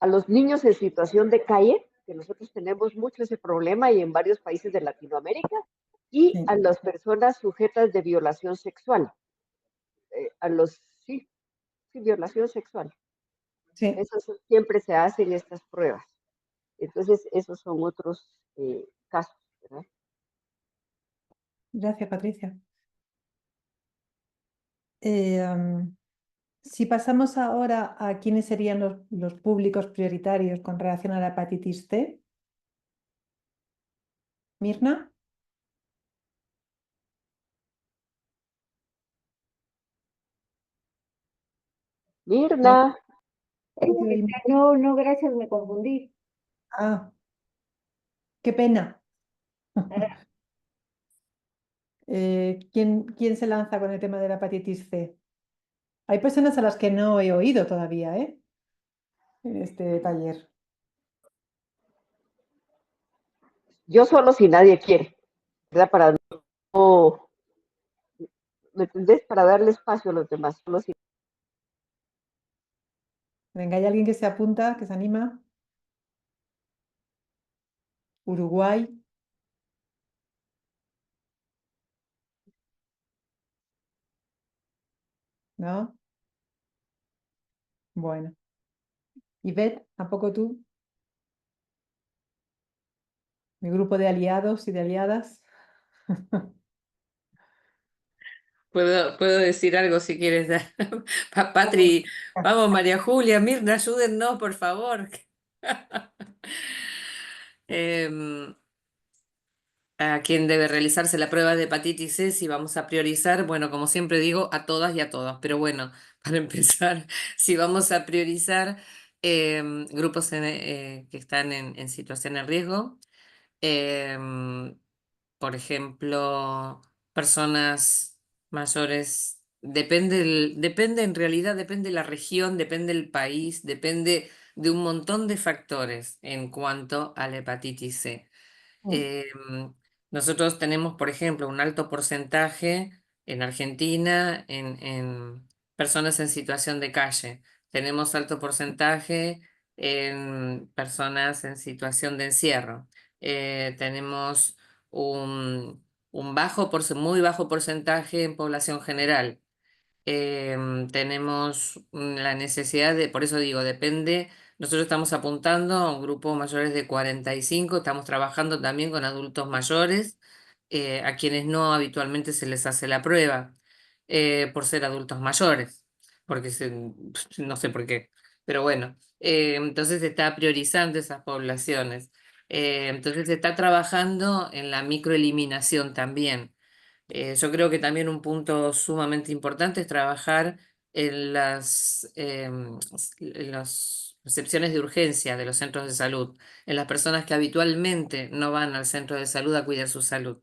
a los niños en situación de calle, que nosotros tenemos mucho ese problema y en varios países de Latinoamérica, y Sí. a las personas sujetas de violación sexual, sí, violación sexual. Sí. Eso siempre se hacen estas pruebas. Entonces, esos son otros casos, ¿verdad? Gracias, Patricia. Si pasamos ahora a quiénes serían los públicos prioritarios con relación a la hepatitis C. Mirna. Mirna. No, no, gracias, me confundí. Ah, qué pena. ¿Quién se lanza con el tema de la hepatitis C? Hay personas a las que no he oído todavía, en este taller. Yo solo si nadie quiere, ¿verdad? Para no, ¿me entendés? Para darle espacio a los demás. Solo si... Venga, ¿hay alguien que se apunta, que se anima? Uruguay. ¿No? Bueno. Ivette, ¿tampoco tú? Mi grupo de aliados y de aliadas. Puedo decir algo si quieres. Patri, vamos, María Julia, Mirna, ayúdennos, por favor. ¿A quién debe realizarse la prueba de hepatitis C? Si vamos a priorizar, bueno, como siempre digo, a todas y a todos. Pero bueno, para empezar, si vamos a priorizar grupos que están en situación de riesgo, por ejemplo, personas mayores, depende en realidad, depende de la región, depende del país, depende de un montón de factores en cuanto a la hepatitis C. Nosotros tenemos, por ejemplo, un alto porcentaje en Argentina en personas en situación de calle. Tenemos alto porcentaje en personas en situación de encierro. Tenemos un muy bajo porcentaje en población general. Tenemos la necesidad por eso digo, depende, nosotros estamos apuntando a un grupo mayores de 45, estamos trabajando también con adultos mayores, a quienes no habitualmente se les hace la prueba, por ser adultos mayores, porque no sé por qué, pero bueno, entonces se está priorizando esas poblaciones. Entonces se está trabajando en la microeliminación también. Yo creo que también un punto sumamente importante es trabajar en las recepciones de urgencia de los centros de salud, en las personas que habitualmente no van al centro de salud a cuidar su salud.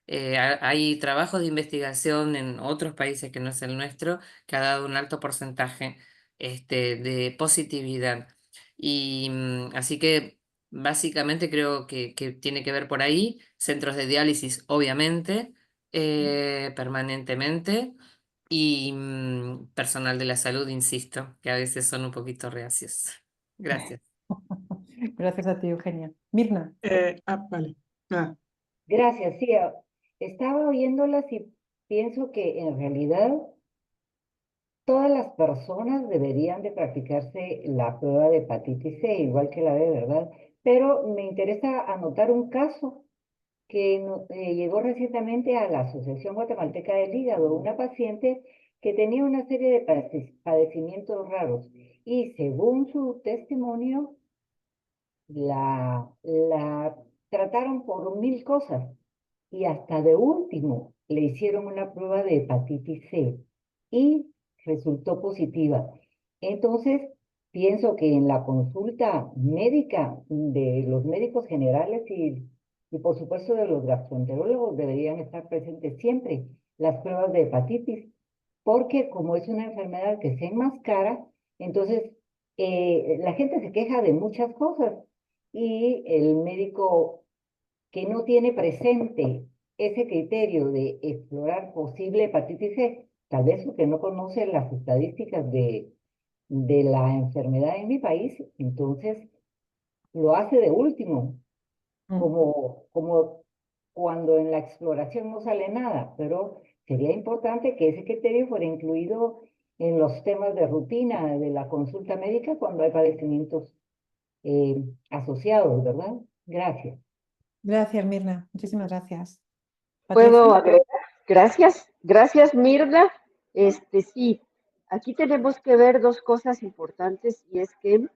Hay trabajos de investigación en otros países que no es el nuestro que ha dado un alto porcentaje de positividad. Y así que básicamente creo que tiene que ver por ahí, centros de diálisis obviamente, permanentemente, y personal de la salud, insisto, que a veces son un poquito reacios. Gracias. Gracias a ti, Eugenia. Mirna. Vale. Ah, Gracias, sí. Estaba oyéndolas y pienso que en realidad todas las personas deberían de practicarse la prueba de hepatitis C, igual que la B, ¿verdad? Pero me interesa anotar un caso que llegó recientemente a la Asociación Guatemalteca del Hígado, una paciente que tenía una serie de padecimientos raros y según su testimonio, la trataron por 1000 cosas y hasta de último le hicieron una prueba de hepatitis C y resultó positiva. Entonces, pienso que en la consulta médica de los médicos generales y por supuesto de los gastroenterólogos deberían estar presentes siempre las pruebas de hepatitis, porque como es una enfermedad que se enmascara, entonces la gente se queja de muchas cosas y el médico que no tiene presente ese criterio de explorar posible hepatitis C, tal vez porque no conoce las estadísticas de la enfermedad en mi país, entonces lo hace de último, como cuando en la exploración no sale nada, pero sería importante que ese criterio fuera incluido en los temas de rutina de la consulta médica cuando hay padecimientos asociados, ¿verdad? Gracias. Gracias, Mirna. Muchísimas gracias. ¿Puedo Patricia. agregar? Gracias, gracias Mirna. Sí, aquí tenemos que ver dos cosas importantes y es que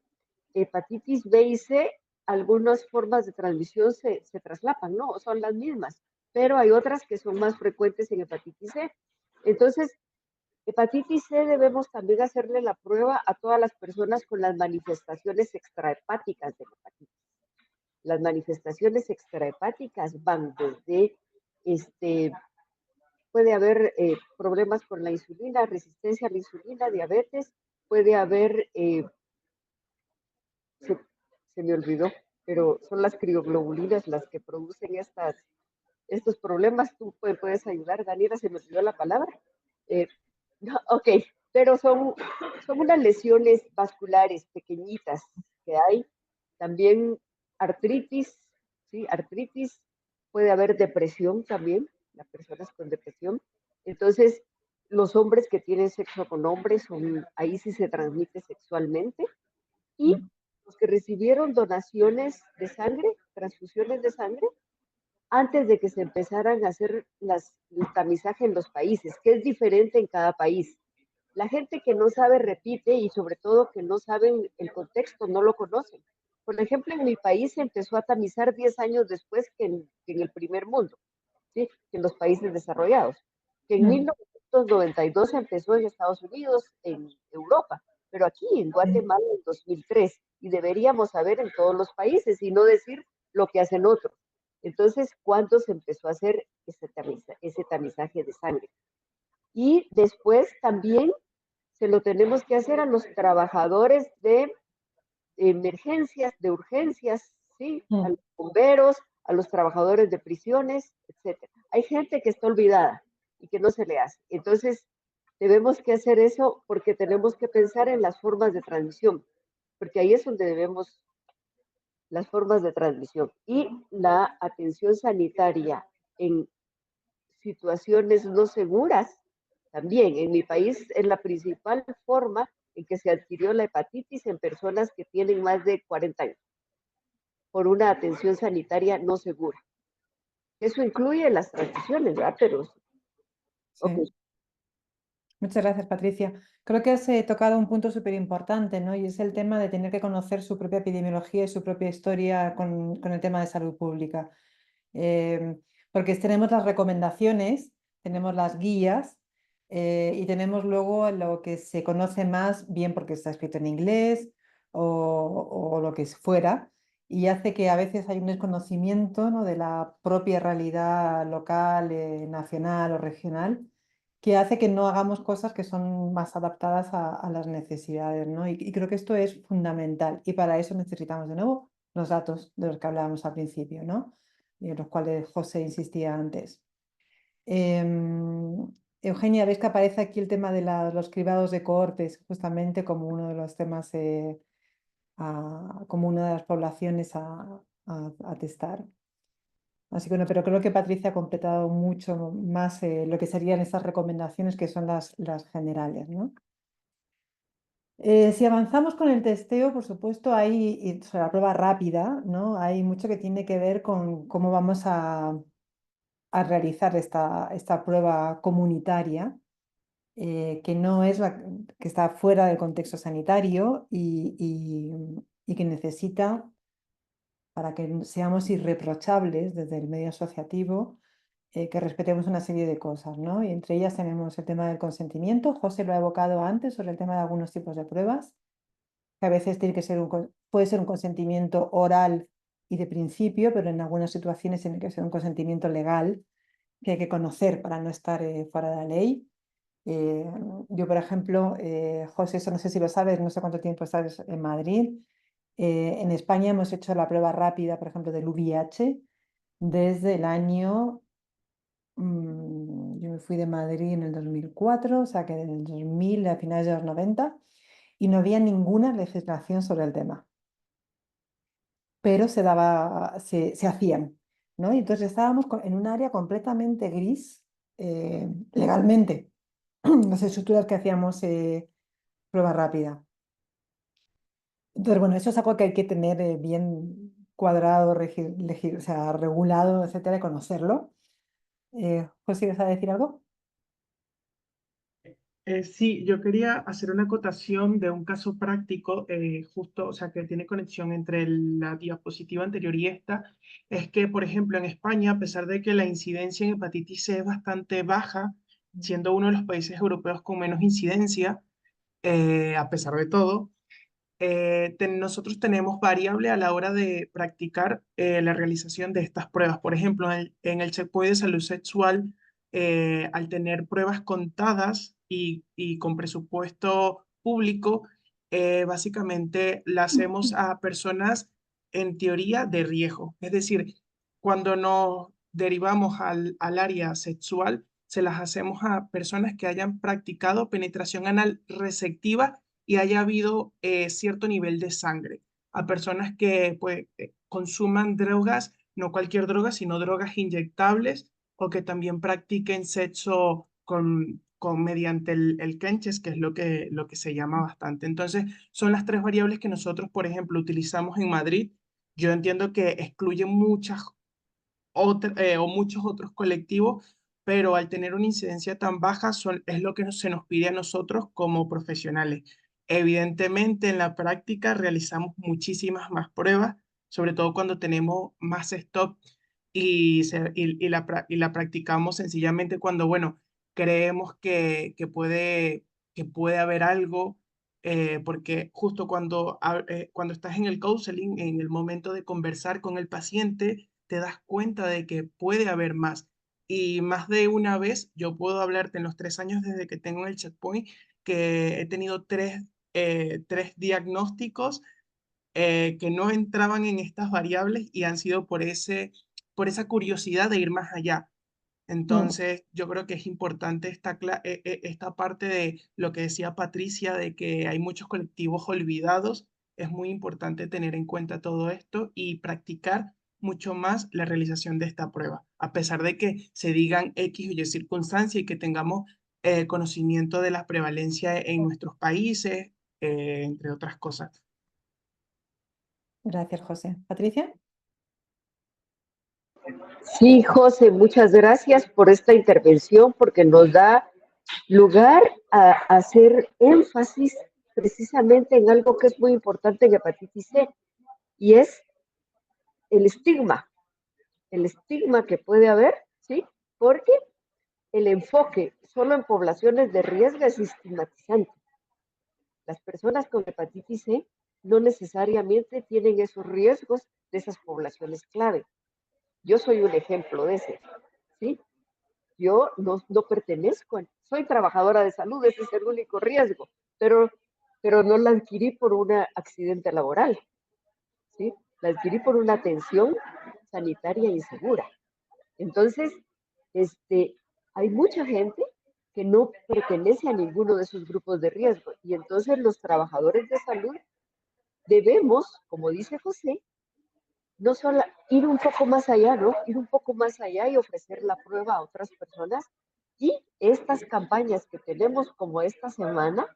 hepatitis B y C, algunas formas de transmisión se traslapan, ¿no? Son las mismas, pero hay otras que son más frecuentes en hepatitis C. Entonces, hepatitis C debemos también hacerle la prueba a todas las personas con las manifestaciones extrahepáticas de hepatitis. Las manifestaciones extrahepáticas van desde puede haber problemas con la insulina, resistencia a la insulina, diabetes, puede haber, se me olvidó, pero son las crioglobulinas las que producen estos problemas. Tú puedes ayudar, Daniela, se me olvidó la palabra. No, ok, pero son unas lesiones vasculares pequeñitas que hay. También artritis, ¿sí? Artritis, puede haber depresión también, las personas con depresión. Entonces, los hombres que tienen sexo con hombres, ahí sí se transmite sexualmente. Y los que recibieron donaciones de sangre, transfusiones de sangre, antes de que se empezaran a hacer el tamizaje en los países, que es diferente en cada país. La gente que no sabe repite y sobre todo que no saben el contexto, no lo conocen. Por ejemplo, en mi país se empezó a tamizar 10 años después que en el primer mundo, ¿sí? Que en los países desarrollados. Que en 1992 empezó en Estados Unidos, en Europa, pero aquí en Guatemala en 2003. Y deberíamos saber en todos los países y no decir lo que hacen otros. Entonces, ¿cuándo se empezó a hacer ese tamizaje de sangre? Y después también se lo tenemos que hacer a los trabajadores de emergencias, de urgencias, ¿sí? A los bomberos, a los trabajadores de prisiones, etc. Hay gente que está olvidada y que no se le hace. Entonces, debemos que hacer eso porque tenemos que pensar en las formas de transmisión, porque ahí es donde debemos las formas de transmisión y la atención sanitaria en situaciones no seguras. También en mi país es la principal forma en que se adquirió la hepatitis en personas que tienen más de 40 años por una atención sanitaria no segura. Eso incluye las transfusiones, ¿verdad? Pero sí. okay. Muchas gracias, Patricia. Creo que has tocado un punto súper importante, ¿no? Y es el tema de tener que conocer su propia epidemiología y su propia historia con el tema de salud pública. Porque tenemos las recomendaciones, tenemos las guías y tenemos luego lo que se conoce más, bien porque está escrito en inglés o lo que fuera, y hace que a veces hay un desconocimiento, ¿no? de la propia realidad local, nacional o regional, que hace que no hagamos cosas que son más adaptadas a las necesidades, ¿no? Y creo que esto es fundamental y para eso necesitamos de nuevo los datos de los que hablábamos al principio, ¿no? En los cuales José insistía antes. Eugenia, ves que aparece aquí el tema de los cribados de cohortes, justamente como uno de los temas, como una de las poblaciones a testar. Así que bueno, pero creo que Patricia ha completado mucho más lo que serían estas recomendaciones que son las generales, ¿no? Si avanzamos con el testeo, por supuesto, hay sobre la prueba rápida, ¿no? Hay mucho que tiene que ver con cómo vamos a realizar esta prueba comunitaria, que no es que está fuera del contexto sanitario y que necesita, para que seamos irreprochables desde el medio asociativo, que respetemos una serie de cosas, ¿no? Y entre ellas tenemos el tema del consentimiento. José lo ha evocado antes sobre el tema de algunos tipos de pruebas, que a veces tiene que ser puede ser un consentimiento oral y de principio, pero en algunas situaciones tiene que ser un consentimiento legal que hay que conocer para no estar fuera de la ley. Yo, por ejemplo, José, eso no sé si lo sabes, no sé cuánto tiempo estás en Madrid. En España hemos hecho la prueba rápida, por ejemplo, del VIH desde el año, yo me fui de Madrid en el 2004, o sea que en el 2000, a finales de los 90, y no había ninguna legislación sobre el tema, pero se hacían, ¿no? Y entonces estábamos en un área completamente gris legalmente, las estructuras que hacíamos prueba rápida. Entonces, bueno, eso es algo que hay que tener bien cuadrado, o sea, regulado, etcétera, y conocerlo. José, ¿vas a decir algo? Sí, yo quería hacer una acotación de un caso práctico, justo, o sea, que tiene conexión entre la diapositiva anterior y esta. Es que, por ejemplo, en España, a pesar de que la incidencia en hepatitis C es bastante baja, siendo uno de los países europeos con menos incidencia, a pesar de todo, nosotros tenemos variable a la hora de practicar la realización de estas pruebas. Por ejemplo, en el checkpoint de salud sexual, al tener pruebas contadas y con presupuesto público, básicamente la hacemos a personas en teoría de riesgo. Es decir, cuando nos derivamos al área sexual, se las hacemos a personas que hayan practicado penetración anal resectiva y haya habido cierto nivel de sangre, a personas que pues, consuman drogas, no cualquier droga, sino drogas inyectables, o que también practiquen sexo mediante el kenches, que es lo que se llama bastante. Entonces, son las tres variables que nosotros, por ejemplo, utilizamos en Madrid. Yo entiendo que excluyen muchas o muchos otros colectivos, pero al tener una incidencia tan baja es lo que se nos pide a nosotros como profesionales. Evidentemente, en la práctica realizamos muchísimas más pruebas, sobre todo cuando tenemos más stop y la practicamos sencillamente cuando, bueno, creemos que puede haber algo, porque justo cuando estás en el counseling, en el momento de conversar con el paciente, te das cuenta de que puede haber más. Y más de una vez, yo puedo hablarte en los 3 años desde que tengo el checkpoint, que he tenido tres diagnósticos que no entraban en estas variables y han sido por esa curiosidad de ir más allá. Entonces, yo creo que es importante esta parte de lo que decía Patricia, de que hay muchos colectivos olvidados. Es muy importante tener en cuenta todo esto y practicar mucho más la realización de esta prueba, a pesar de que se digan X o Y circunstancias y que tengamos conocimiento de la prevalencia en nuestros países, entre otras cosas. Gracias, José. ¿Patricia? Sí, José, muchas gracias por esta intervención porque nos da lugar a hacer énfasis precisamente en algo que es muy importante en hepatitis C y es el estigma que puede haber, ¿sí? Porque el enfoque solo en poblaciones de riesgo es estigmatizante. Las personas con hepatitis C no necesariamente tienen esos riesgos de esas poblaciones clave. Yo soy un ejemplo de ese, ¿sí? Yo no pertenezco, soy trabajadora de salud, ese es el único riesgo, pero no la adquirí por un accidente laboral, ¿sí? La adquirí por una atención sanitaria insegura. Entonces, hay mucha gente que no pertenece a ninguno de esos grupos de riesgo y entonces los trabajadores de salud debemos, como dice José, no solo ir un poco más allá, ¿no? Ir un poco más allá y ofrecer la prueba a otras personas. Y estas campañas que tenemos como esta semana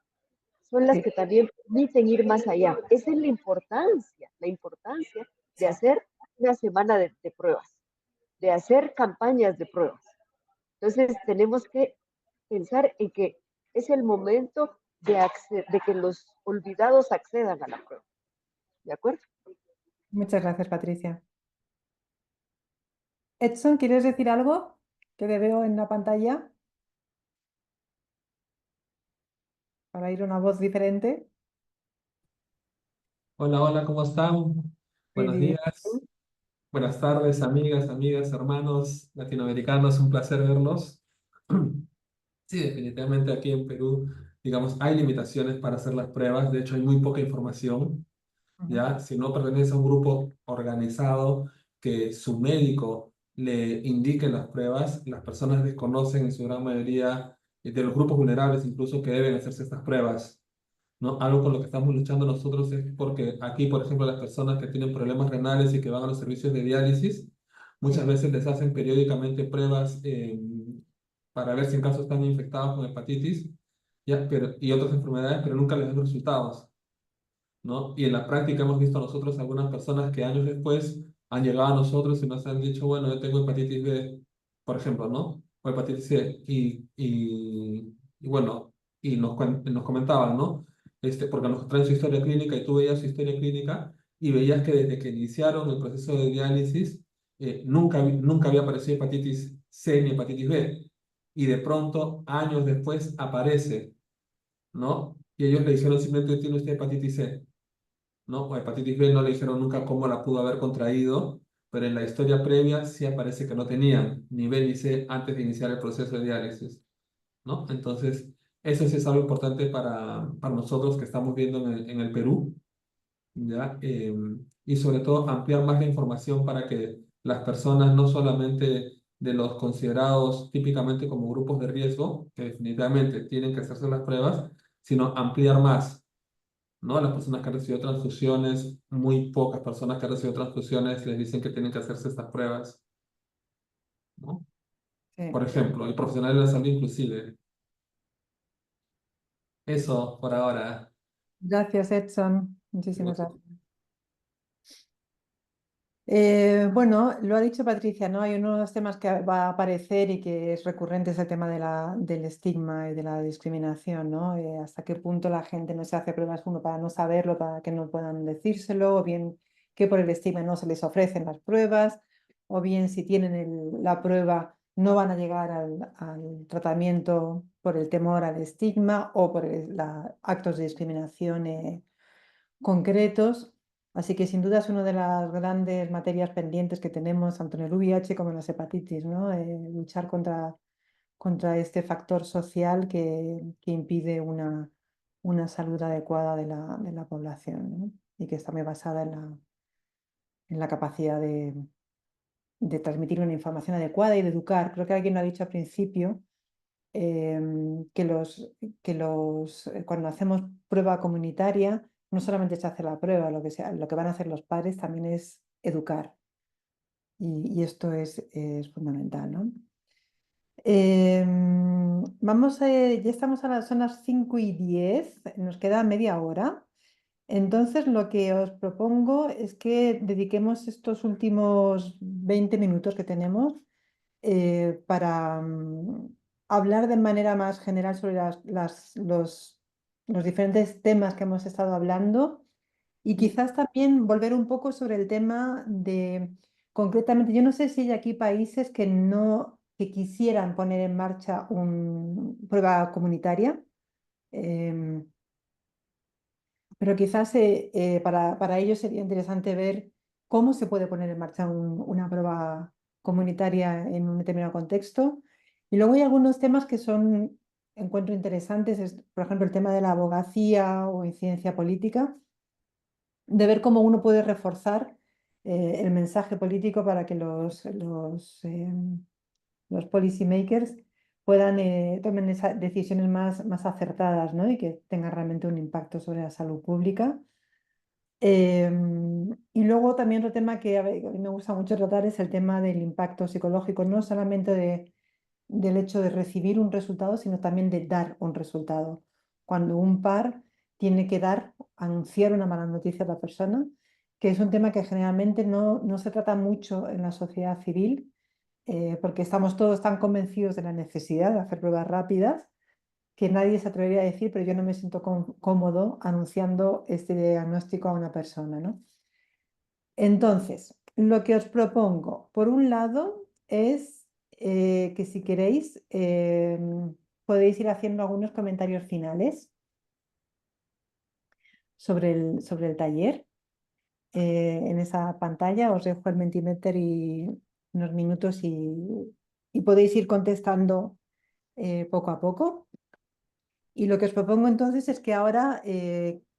son las que también permiten ir más allá. Esa es la importancia de hacer una semana de pruebas, de hacer campañas de pruebas. Entonces tenemos que pensar en que es el momento de que los olvidados accedan a la prueba. ¿De acuerdo? Muchas gracias, Patricia. Edson, ¿quieres decir algo? Que te veo en la pantalla. Para ir a una voz diferente. Hola, hola, ¿cómo están? Muy Buenos bien. días. Buenas tardes, amigas, hermanos latinoamericanos, un placer verlos. Sí, definitivamente aquí en Perú, digamos, hay limitaciones para hacer las pruebas, de hecho hay muy poca información, ¿ya? Si no pertenece a un grupo organizado que su médico le indique las pruebas, las personas desconocen en su gran mayoría de los grupos vulnerables incluso que deben hacerse estas pruebas. ¿No? Algo con lo que estamos luchando nosotros es porque aquí, por ejemplo, las personas que tienen problemas renales y que van a los servicios de diálisis, muchas veces les hacen periódicamente pruebas para ver si en caso están infectados con hepatitis ya, y otras enfermedades, pero nunca les dan resultados, ¿no? Y en la práctica hemos visto nosotros algunas personas que años después han llegado a nosotros y nos han dicho, bueno, yo tengo hepatitis B, por ejemplo, ¿no? O hepatitis C, y bueno, y nos comentaban, ¿no? Porque nos traen su historia clínica y tú veías su historia clínica y veías que desde que iniciaron el proceso de diálisis, nunca había aparecido hepatitis C ni hepatitis B. Y de pronto, años después, aparece, ¿no? Y ellos le dijeron simplemente, tiene usted hepatitis C, ¿no? O hepatitis B no le dijeron nunca cómo la pudo haber contraído, pero en la historia previa sí aparece que no tenían ni B ni C antes de iniciar el proceso de diálisis, ¿no? Entonces, eso sí es algo importante para nosotros que estamos viendo en el Perú, ¿ya? Y sobre todo ampliar más la información para que las personas, no solamente de los considerados típicamente como grupos de riesgo, que definitivamente tienen que hacerse las pruebas, sino ampliar más, ¿no? Las personas que han recibido transfusiones, muy pocas personas que han recibido transfusiones les dicen que tienen que hacerse estas pruebas, ¿no? Sí. Por ejemplo, y profesionales de la salud inclusive. Eso por ahora. Gracias, Edson. Muchísimas Gusto. gracias. Bueno, lo ha dicho Patricia, ¿no? Hay unos temas que va a aparecer y que es recurrente, es el tema del estigma y de la discriminación, ¿no? Hasta qué punto la gente no se hace pruebas, uno, para no saberlo, para que no puedan decírselo, o bien que por el estigma no se les ofrecen las pruebas, o bien si tienen la prueba no van a llegar al tratamiento por el temor al estigma o por actos de discriminación concretos. Así que sin duda es una de las grandes materias pendientes que tenemos, tanto en el VIH como en las hepatitis, ¿no? Luchar contra este factor social que impide una salud adecuada de la población, ¿no? Y que está muy basada en la capacidad de transmitir una información adecuada y de educar. Creo que alguien lo ha dicho al principio, cuando hacemos prueba comunitaria, no solamente se hace la prueba, lo que van a hacer los padres también es educar. Y esto es fundamental, ¿no? Ya estamos son las 5:10, nos queda media hora. Entonces, lo que os propongo es que dediquemos estos últimos 20 minutos que tenemos para hablar de manera más general sobre los diferentes temas que hemos estado hablando y quizás también volver un poco sobre el tema concretamente, yo no sé si hay aquí países que quisieran poner en marcha una prueba comunitaria. em, pero quizás para ellos sería interesante ver cómo se puede poner en marcha una prueba comunitaria en un determinado contexto. Y luego hay algunos temas que encuentro interesantes, por ejemplo, el tema de la abogacía o incidencia política, de ver cómo uno puede reforzar el mensaje político para que los policy makers tomen esas decisiones más acertadas, ¿no? Y que tengan realmente un impacto sobre la salud pública. Y luego también otro tema que a mí me gusta mucho tratar es el tema del impacto psicológico, no solamente del hecho de recibir un resultado, sino también de dar un resultado. Cuando un par tiene que anunciar una mala noticia a la persona, que es un tema que generalmente no se trata mucho en la sociedad civil, porque estamos todos tan convencidos de la necesidad de hacer pruebas rápidas que nadie se atrevería a decir, pero yo no me siento cómodo anunciando este diagnóstico a una persona, ¿no? Entonces, lo que os propongo, por un lado, es que si queréis, podéis ir haciendo algunos comentarios finales sobre el taller. en esa pantalla. Os dejo el Mentimeter y unos minutos y podéis ir contestando poco a poco. Y lo que os propongo entonces es que ahora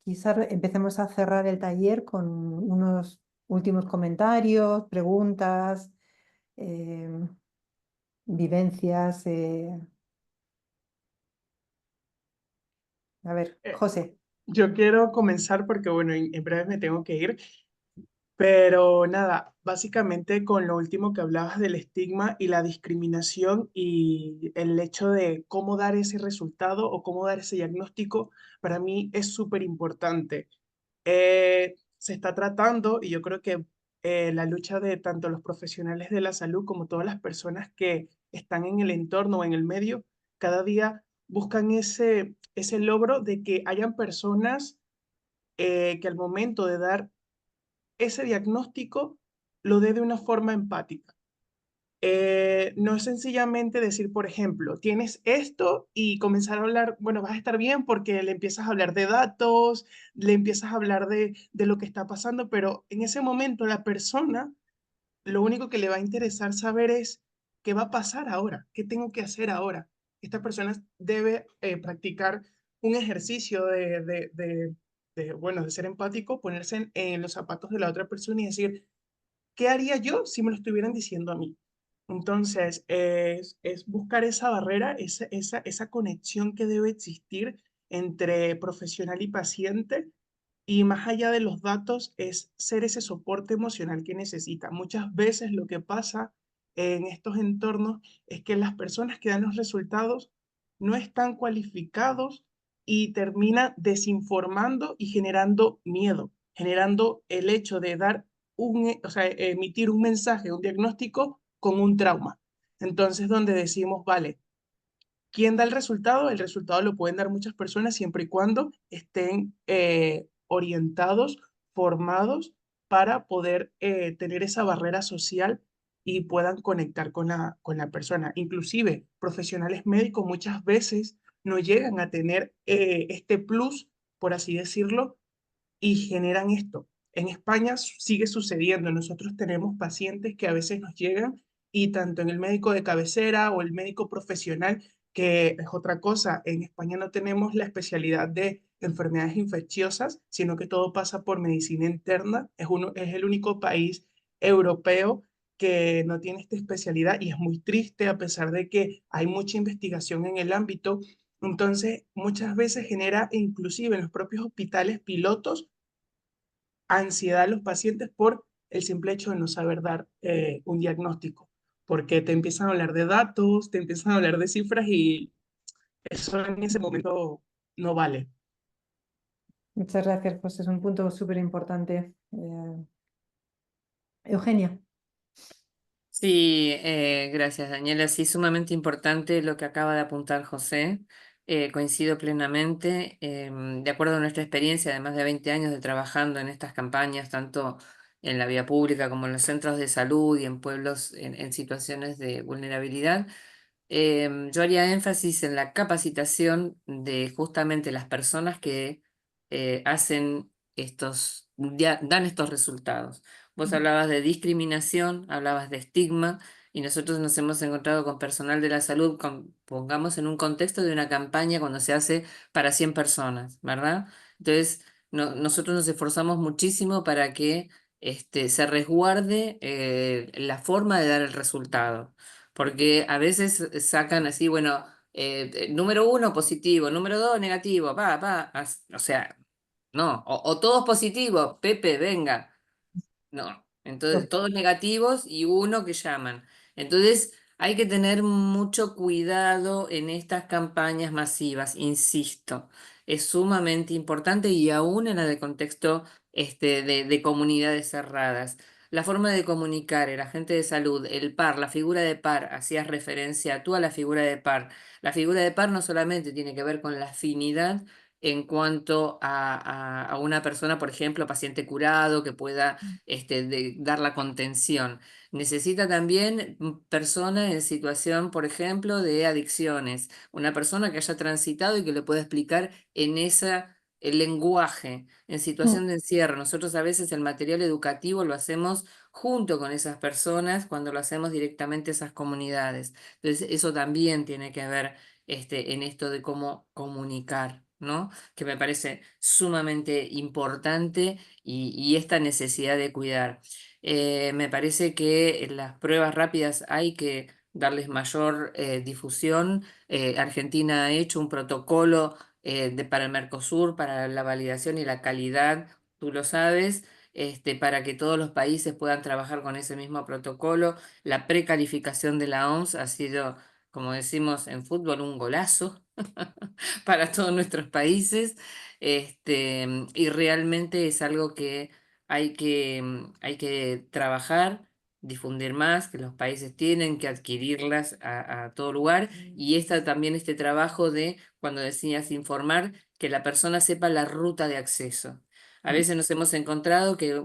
quizás empecemos a cerrar el taller con unos últimos comentarios, preguntas, eh, vivencias. A ver, Eh, José. yo quiero comenzar porque, bueno, en breve me tengo que ir, pero nada, básicamente con lo último que hablabas del estigma y la discriminación y el hecho de cómo dar ese resultado o cómo dar ese diagnóstico, para mí es súper importante. Se está tratando, y yo creo que la lucha de tanto los profesionales de la salud como todas las personas que están en el entorno o en el medio, cada día buscan ese logro de que hayan personas que al momento de dar ese diagnóstico lo dé de una forma empática. No es sencillamente decir, por ejemplo, tienes esto y comenzar a hablar, bueno, vas a estar bien porque le empiezas a hablar de datos, le empiezas a hablar de lo que está pasando, pero en ese momento la persona, lo único que le va a interesar saber es qué va a pasar ahora, qué tengo que hacer ahora. Esta persona debe practicar un ejercicio bueno, de ser empático, ponerse en los zapatos de la otra persona y decir, ¿qué haría yo si me lo estuvieran diciendo a mí? Entonces, es buscar esa barrera, esa conexión que debe existir entre profesional y paciente, y más allá de los datos, es ser ese soporte emocional que necesita. Muchas veces lo que pasa en estos entornos es que las personas que dan los resultados no están cualificados y termina desinformando y generando miedo, generando el hecho de dar o sea, emitir un mensaje, un diagnóstico con un trauma. Entonces, donde decimos, vale, ¿quién da el resultado? El resultado lo pueden dar muchas personas siempre y cuando estén orientados, formados para poder tener esa barrera social y puedan conectar con la persona. Inclusive, profesionales médicos muchas veces no llegan a tener este plus, por así decirlo, y generan esto. En España sigue sucediendo. Nosotros tenemos pacientes que a veces nos llegan y tanto en el médico de cabecera o el médico profesional, que es otra cosa, en España no tenemos la especialidad de enfermedades infecciosas, sino que todo pasa por medicina interna. Es el único país europeo que no tiene esta especialidad y es muy triste a pesar de que hay mucha investigación en el ámbito. Entonces, muchas veces genera inclusive en los propios hospitales pilotos ansiedad a los pacientes por el simple hecho de no saber dar un diagnóstico, porque te empiezan a hablar de datos, te empiezan a hablar de cifras y eso en ese momento no vale. Muchas gracias, pues es un punto súper importante. Eugenia. Sí, gracias Daniela. Sí, sumamente importante lo que acaba de apuntar José. Coincido plenamente. De acuerdo a nuestra experiencia, además de 20 años de trabajando en estas campañas, tanto en la vía pública como en los centros de salud y en pueblos en situaciones de vulnerabilidad, yo haría énfasis en la capacitación de justamente las personas que hacen dan estos resultados. Vos hablabas de discriminación, hablabas de estigma, y nosotros nos hemos encontrado con personal de la salud, pongamos en un contexto de una campaña cuando se hace para 100 personas, ¿verdad? Entonces, nosotros nos esforzamos muchísimo para que se resguarde la forma de dar el resultado, porque a veces sacan así, bueno, número 1 positivo, número 2 negativo, o sea, no, o todos positivos, Pepe, venga. No, entonces todos negativos y uno que llaman. Entonces hay que tener mucho cuidado en estas campañas masivas, insisto, es sumamente importante y aún en la de contexto de comunidades cerradas. La forma de comunicar, el agente de salud, el par, la figura de par, hacías referencia tú a la figura de par. La figura de par no solamente tiene que ver con la afinidad en cuanto a una persona, por ejemplo, paciente curado, que pueda dar la contención. Necesita también personas en situación, por ejemplo, de adicciones, una persona que haya transitado y que le pueda explicar en esa el lenguaje en situación de encierro. Nosotros a veces el material educativo lo hacemos junto con esas personas cuando lo hacemos directamente a esas comunidades. Entonces eso también tiene que ver en esto de cómo comunicar, ¿no? Que me parece sumamente importante y esta necesidad de cuidar. Me parece que las pruebas rápidas hay que darles mayor difusión. Argentina ha hecho un protocolo para el Mercosur, para la validación y la calidad, tú lo sabes, para que todos los países puedan trabajar con ese mismo protocolo. La precalificación de la OMS ha sido, como decimos en fútbol, un golazo para todos nuestros países, y realmente es algo que hay que trabajar, difundir más, que los países tienen que adquirirlas a todo lugar, y también este trabajo de, cuando decías informar, que la persona sepa la ruta de acceso. A veces nos hemos encontrado que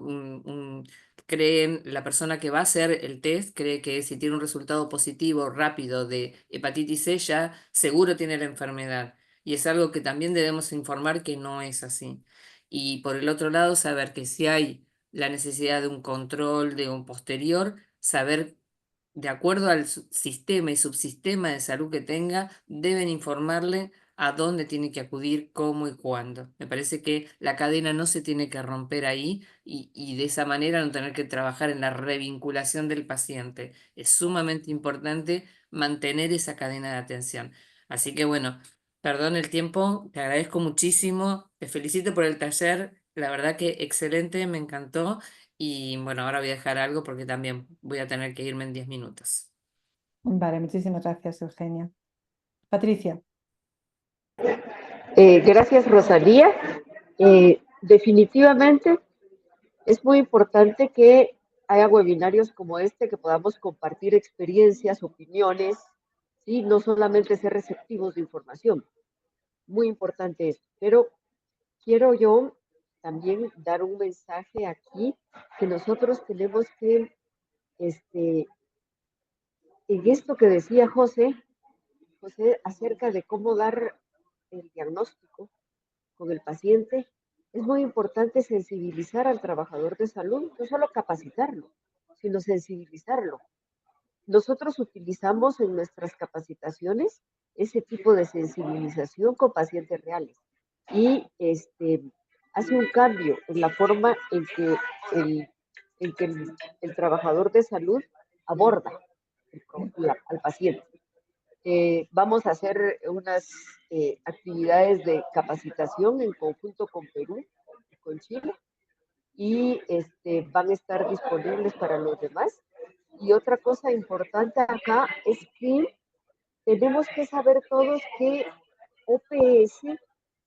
creen, la persona que va a hacer el test cree que si tiene un resultado positivo rápido de hepatitis C ya seguro tiene la enfermedad. Y es algo que también debemos informar que no es así. Y por el otro lado, saber que si hay la necesidad de un control, de un posterior, saber, de acuerdo al sistema y subsistema de salud que tenga, deben informarle a dónde tiene que acudir, cómo y cuándo. Me parece que la cadena no se tiene que romper ahí y de esa manera no tener que trabajar en la revinculación del paciente. Es sumamente importante mantener esa cadena de atención. Así que bueno, perdón el tiempo, te agradezco muchísimo, te felicito por el taller, la verdad que excelente, me encantó. Y bueno, ahora voy a dejar algo porque también voy a tener que irme en 10 minutos. Vale, muchísimas gracias, Eugenia. Patricia. Gracias, Rosalía. Definitivamente es muy importante que haya webinarios como este, que podamos compartir experiencias, opiniones, ¿sí? No solamente ser receptivos de información. Muy importante esto. Pero quiero yo también dar un mensaje aquí, que nosotros tenemos que, en esto que decía José, acerca de cómo dar el diagnóstico con el paciente, es muy importante sensibilizar al trabajador de salud, no solo capacitarlo, sino sensibilizarlo. Nosotros utilizamos en nuestras capacitaciones ese tipo de sensibilización con pacientes reales y hace un cambio en la forma en que el trabajador de salud aborda al paciente. Vamos a hacer unas actividades de capacitación en conjunto con Perú y con Chile y van a estar disponibles para los demás. Y otra cosa importante acá es que tenemos que saber todos que OPS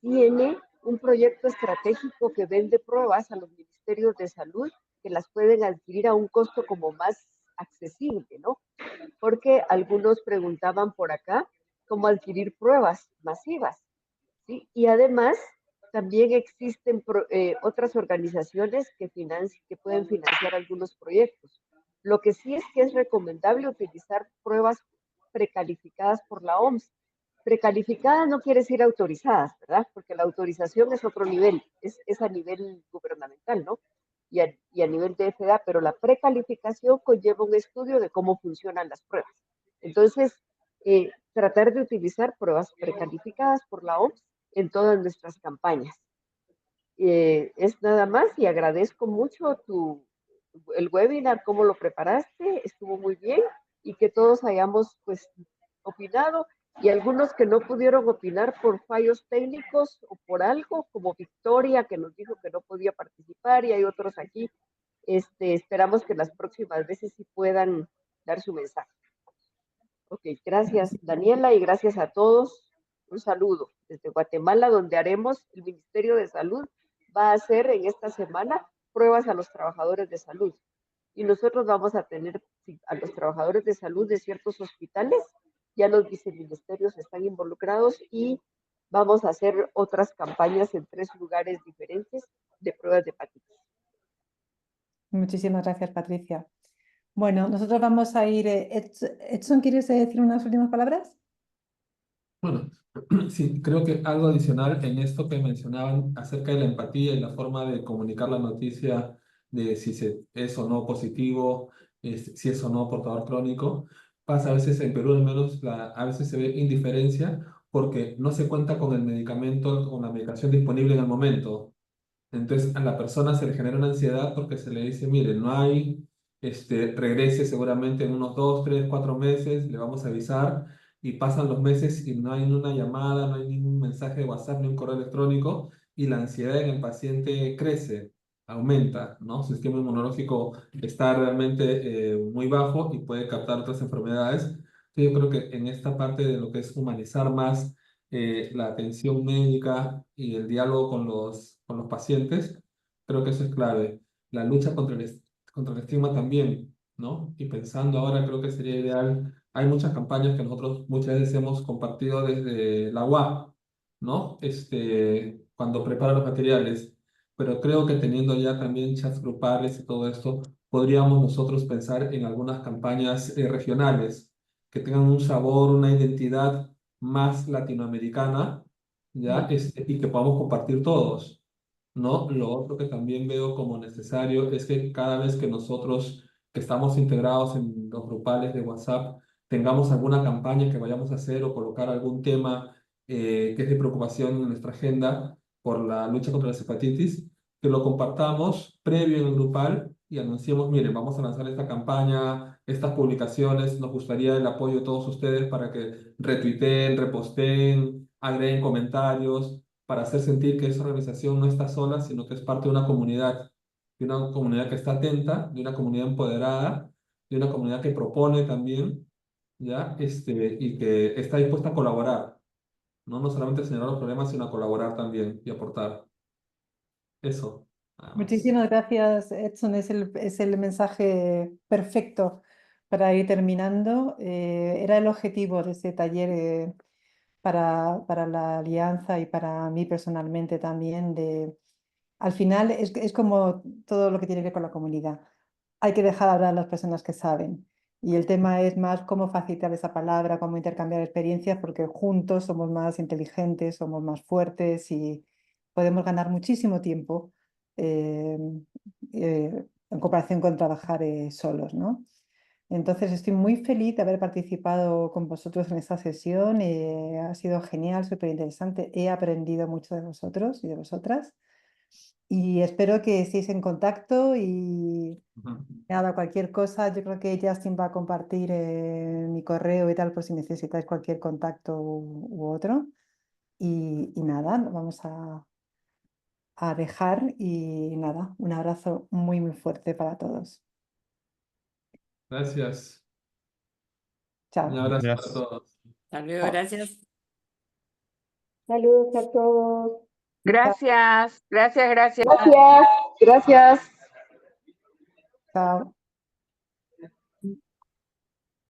tiene un proyecto estratégico que vende pruebas a los ministerios de salud que las pueden adquirir a un costo como más accesible, ¿no? Porque algunos preguntaban por acá cómo adquirir pruebas masivas, ¿sí? Y además también existen otras organizaciones que pueden financiar algunos proyectos. Lo que sí es que es recomendable utilizar pruebas precalificadas por la OMS. Precalificadas no quiere decir autorizadas, ¿verdad? Porque la autorización es otro nivel, es a nivel gubernamental, ¿no? Y a nivel de FDA, pero la precalificación conlleva un estudio de cómo funcionan las pruebas. Entonces, tratar de utilizar pruebas precalificadas por la OMS en todas nuestras campañas. Es nada más y agradezco mucho el webinar, cómo lo preparaste, estuvo muy bien y que todos hayamos pues opinado y algunos que no pudieron opinar por fallos técnicos o por algo, como Victoria que nos dijo que no podía participar y hay otros aquí, esperamos que las próximas veces sí puedan dar su mensaje. Ok, gracias Daniela y gracias a todos. Un saludo desde Guatemala, donde haremos, el Ministerio de Salud va a hacer en esta semana pruebas a los trabajadores de salud. Y nosotros vamos a tener a los trabajadores de salud de ciertos hospitales, ya los viceministerios están involucrados y vamos a hacer otras campañas en 3 lugares diferentes de pruebas de hepatitis. Muchísimas gracias, Patricia. Bueno, nosotros vamos a ir. Edson, ¿quieres decir unas últimas palabras? Bueno, Sí, creo que algo adicional en esto que mencionaban acerca de la empatía y la forma de comunicar la noticia de si es o no positivo, si es o no portador crónico, pasa a veces en Perú al menos, a veces se ve indiferencia porque no se cuenta con el medicamento, con la medicación disponible en el momento. Entonces a la persona se le genera una ansiedad porque se le dice, mire, no hay, regrese seguramente en unos 2, 3, 4 meses, le vamos a avisar, y pasan los meses y no hay ni una llamada, no hay ningún mensaje de WhatsApp, ni un correo electrónico, y la ansiedad en el paciente crece, aumenta, ¿no? Su sistema inmunológico está realmente muy bajo y puede captar otras enfermedades. Entonces, yo creo que en esta parte de lo que es humanizar más la atención médica y el diálogo con los pacientes, creo que eso es clave. La lucha contra el estigma también, ¿no? Y pensando ahora, creo que sería ideal, hay muchas campañas que nosotros muchas veces hemos compartido desde la UA, ¿no? Cuando prepara los materiales, pero creo que teniendo ya también chats grupales y todo esto, podríamos nosotros pensar en algunas campañas regionales que tengan un sabor, una identidad más latinoamericana, ¿ya? Y que podamos compartir todos, ¿no? Lo otro que también veo como necesario es que cada vez que nosotros que estamos integrados en los grupales de WhatsApp tengamos alguna campaña que vayamos a hacer o colocar algún tema que es de preocupación en nuestra agenda por la lucha contra las hepatitis, que lo compartamos previo en el grupal y anunciemos, miren, vamos a lanzar esta campaña, estas publicaciones, nos gustaría el apoyo de todos ustedes para que retuiteen, reposteen, agreguen comentarios, para hacer sentir que esa organización no está sola, sino que es parte de una comunidad que está atenta, de una comunidad empoderada, de una comunidad que propone también, ¿ya? Y que está dispuesta a colaborar, ¿no? No solamente a señalar los problemas, sino a colaborar también y aportar. Eso, nada más. Muchísimas gracias, Edson. Es el mensaje perfecto para ir terminando. Era el objetivo de este taller para la alianza y para mí personalmente también. Al final es como todo lo que tiene que ver con la comunidad. Hay que dejar hablar a las personas que saben. Y el tema es más cómo facilitar esa palabra, cómo intercambiar experiencias, porque juntos somos más inteligentes, somos más fuertes y podemos ganar muchísimo tiempo eh, en comparación con trabajar solos, ¿no? Entonces estoy muy feliz de haber participado con vosotros en esta sesión. Ha sido genial, súper interesante. He aprendido mucho de vosotros y de vosotras. Y espero que estéis en contacto y Ujú. nada, cualquier cosa, yo creo que Justin va a compartir mi correo y tal por si necesitáis cualquier contacto u otro. Y nada, lo vamos a dejar y nada, un abrazo muy, muy fuerte para todos. Gracias. Un Chao. abrazo para Gracias. todos. Hasta luego, Chao. gracias. Saludos a todos. Gracias, gracias, gracias. Gracias, gracias. Chao.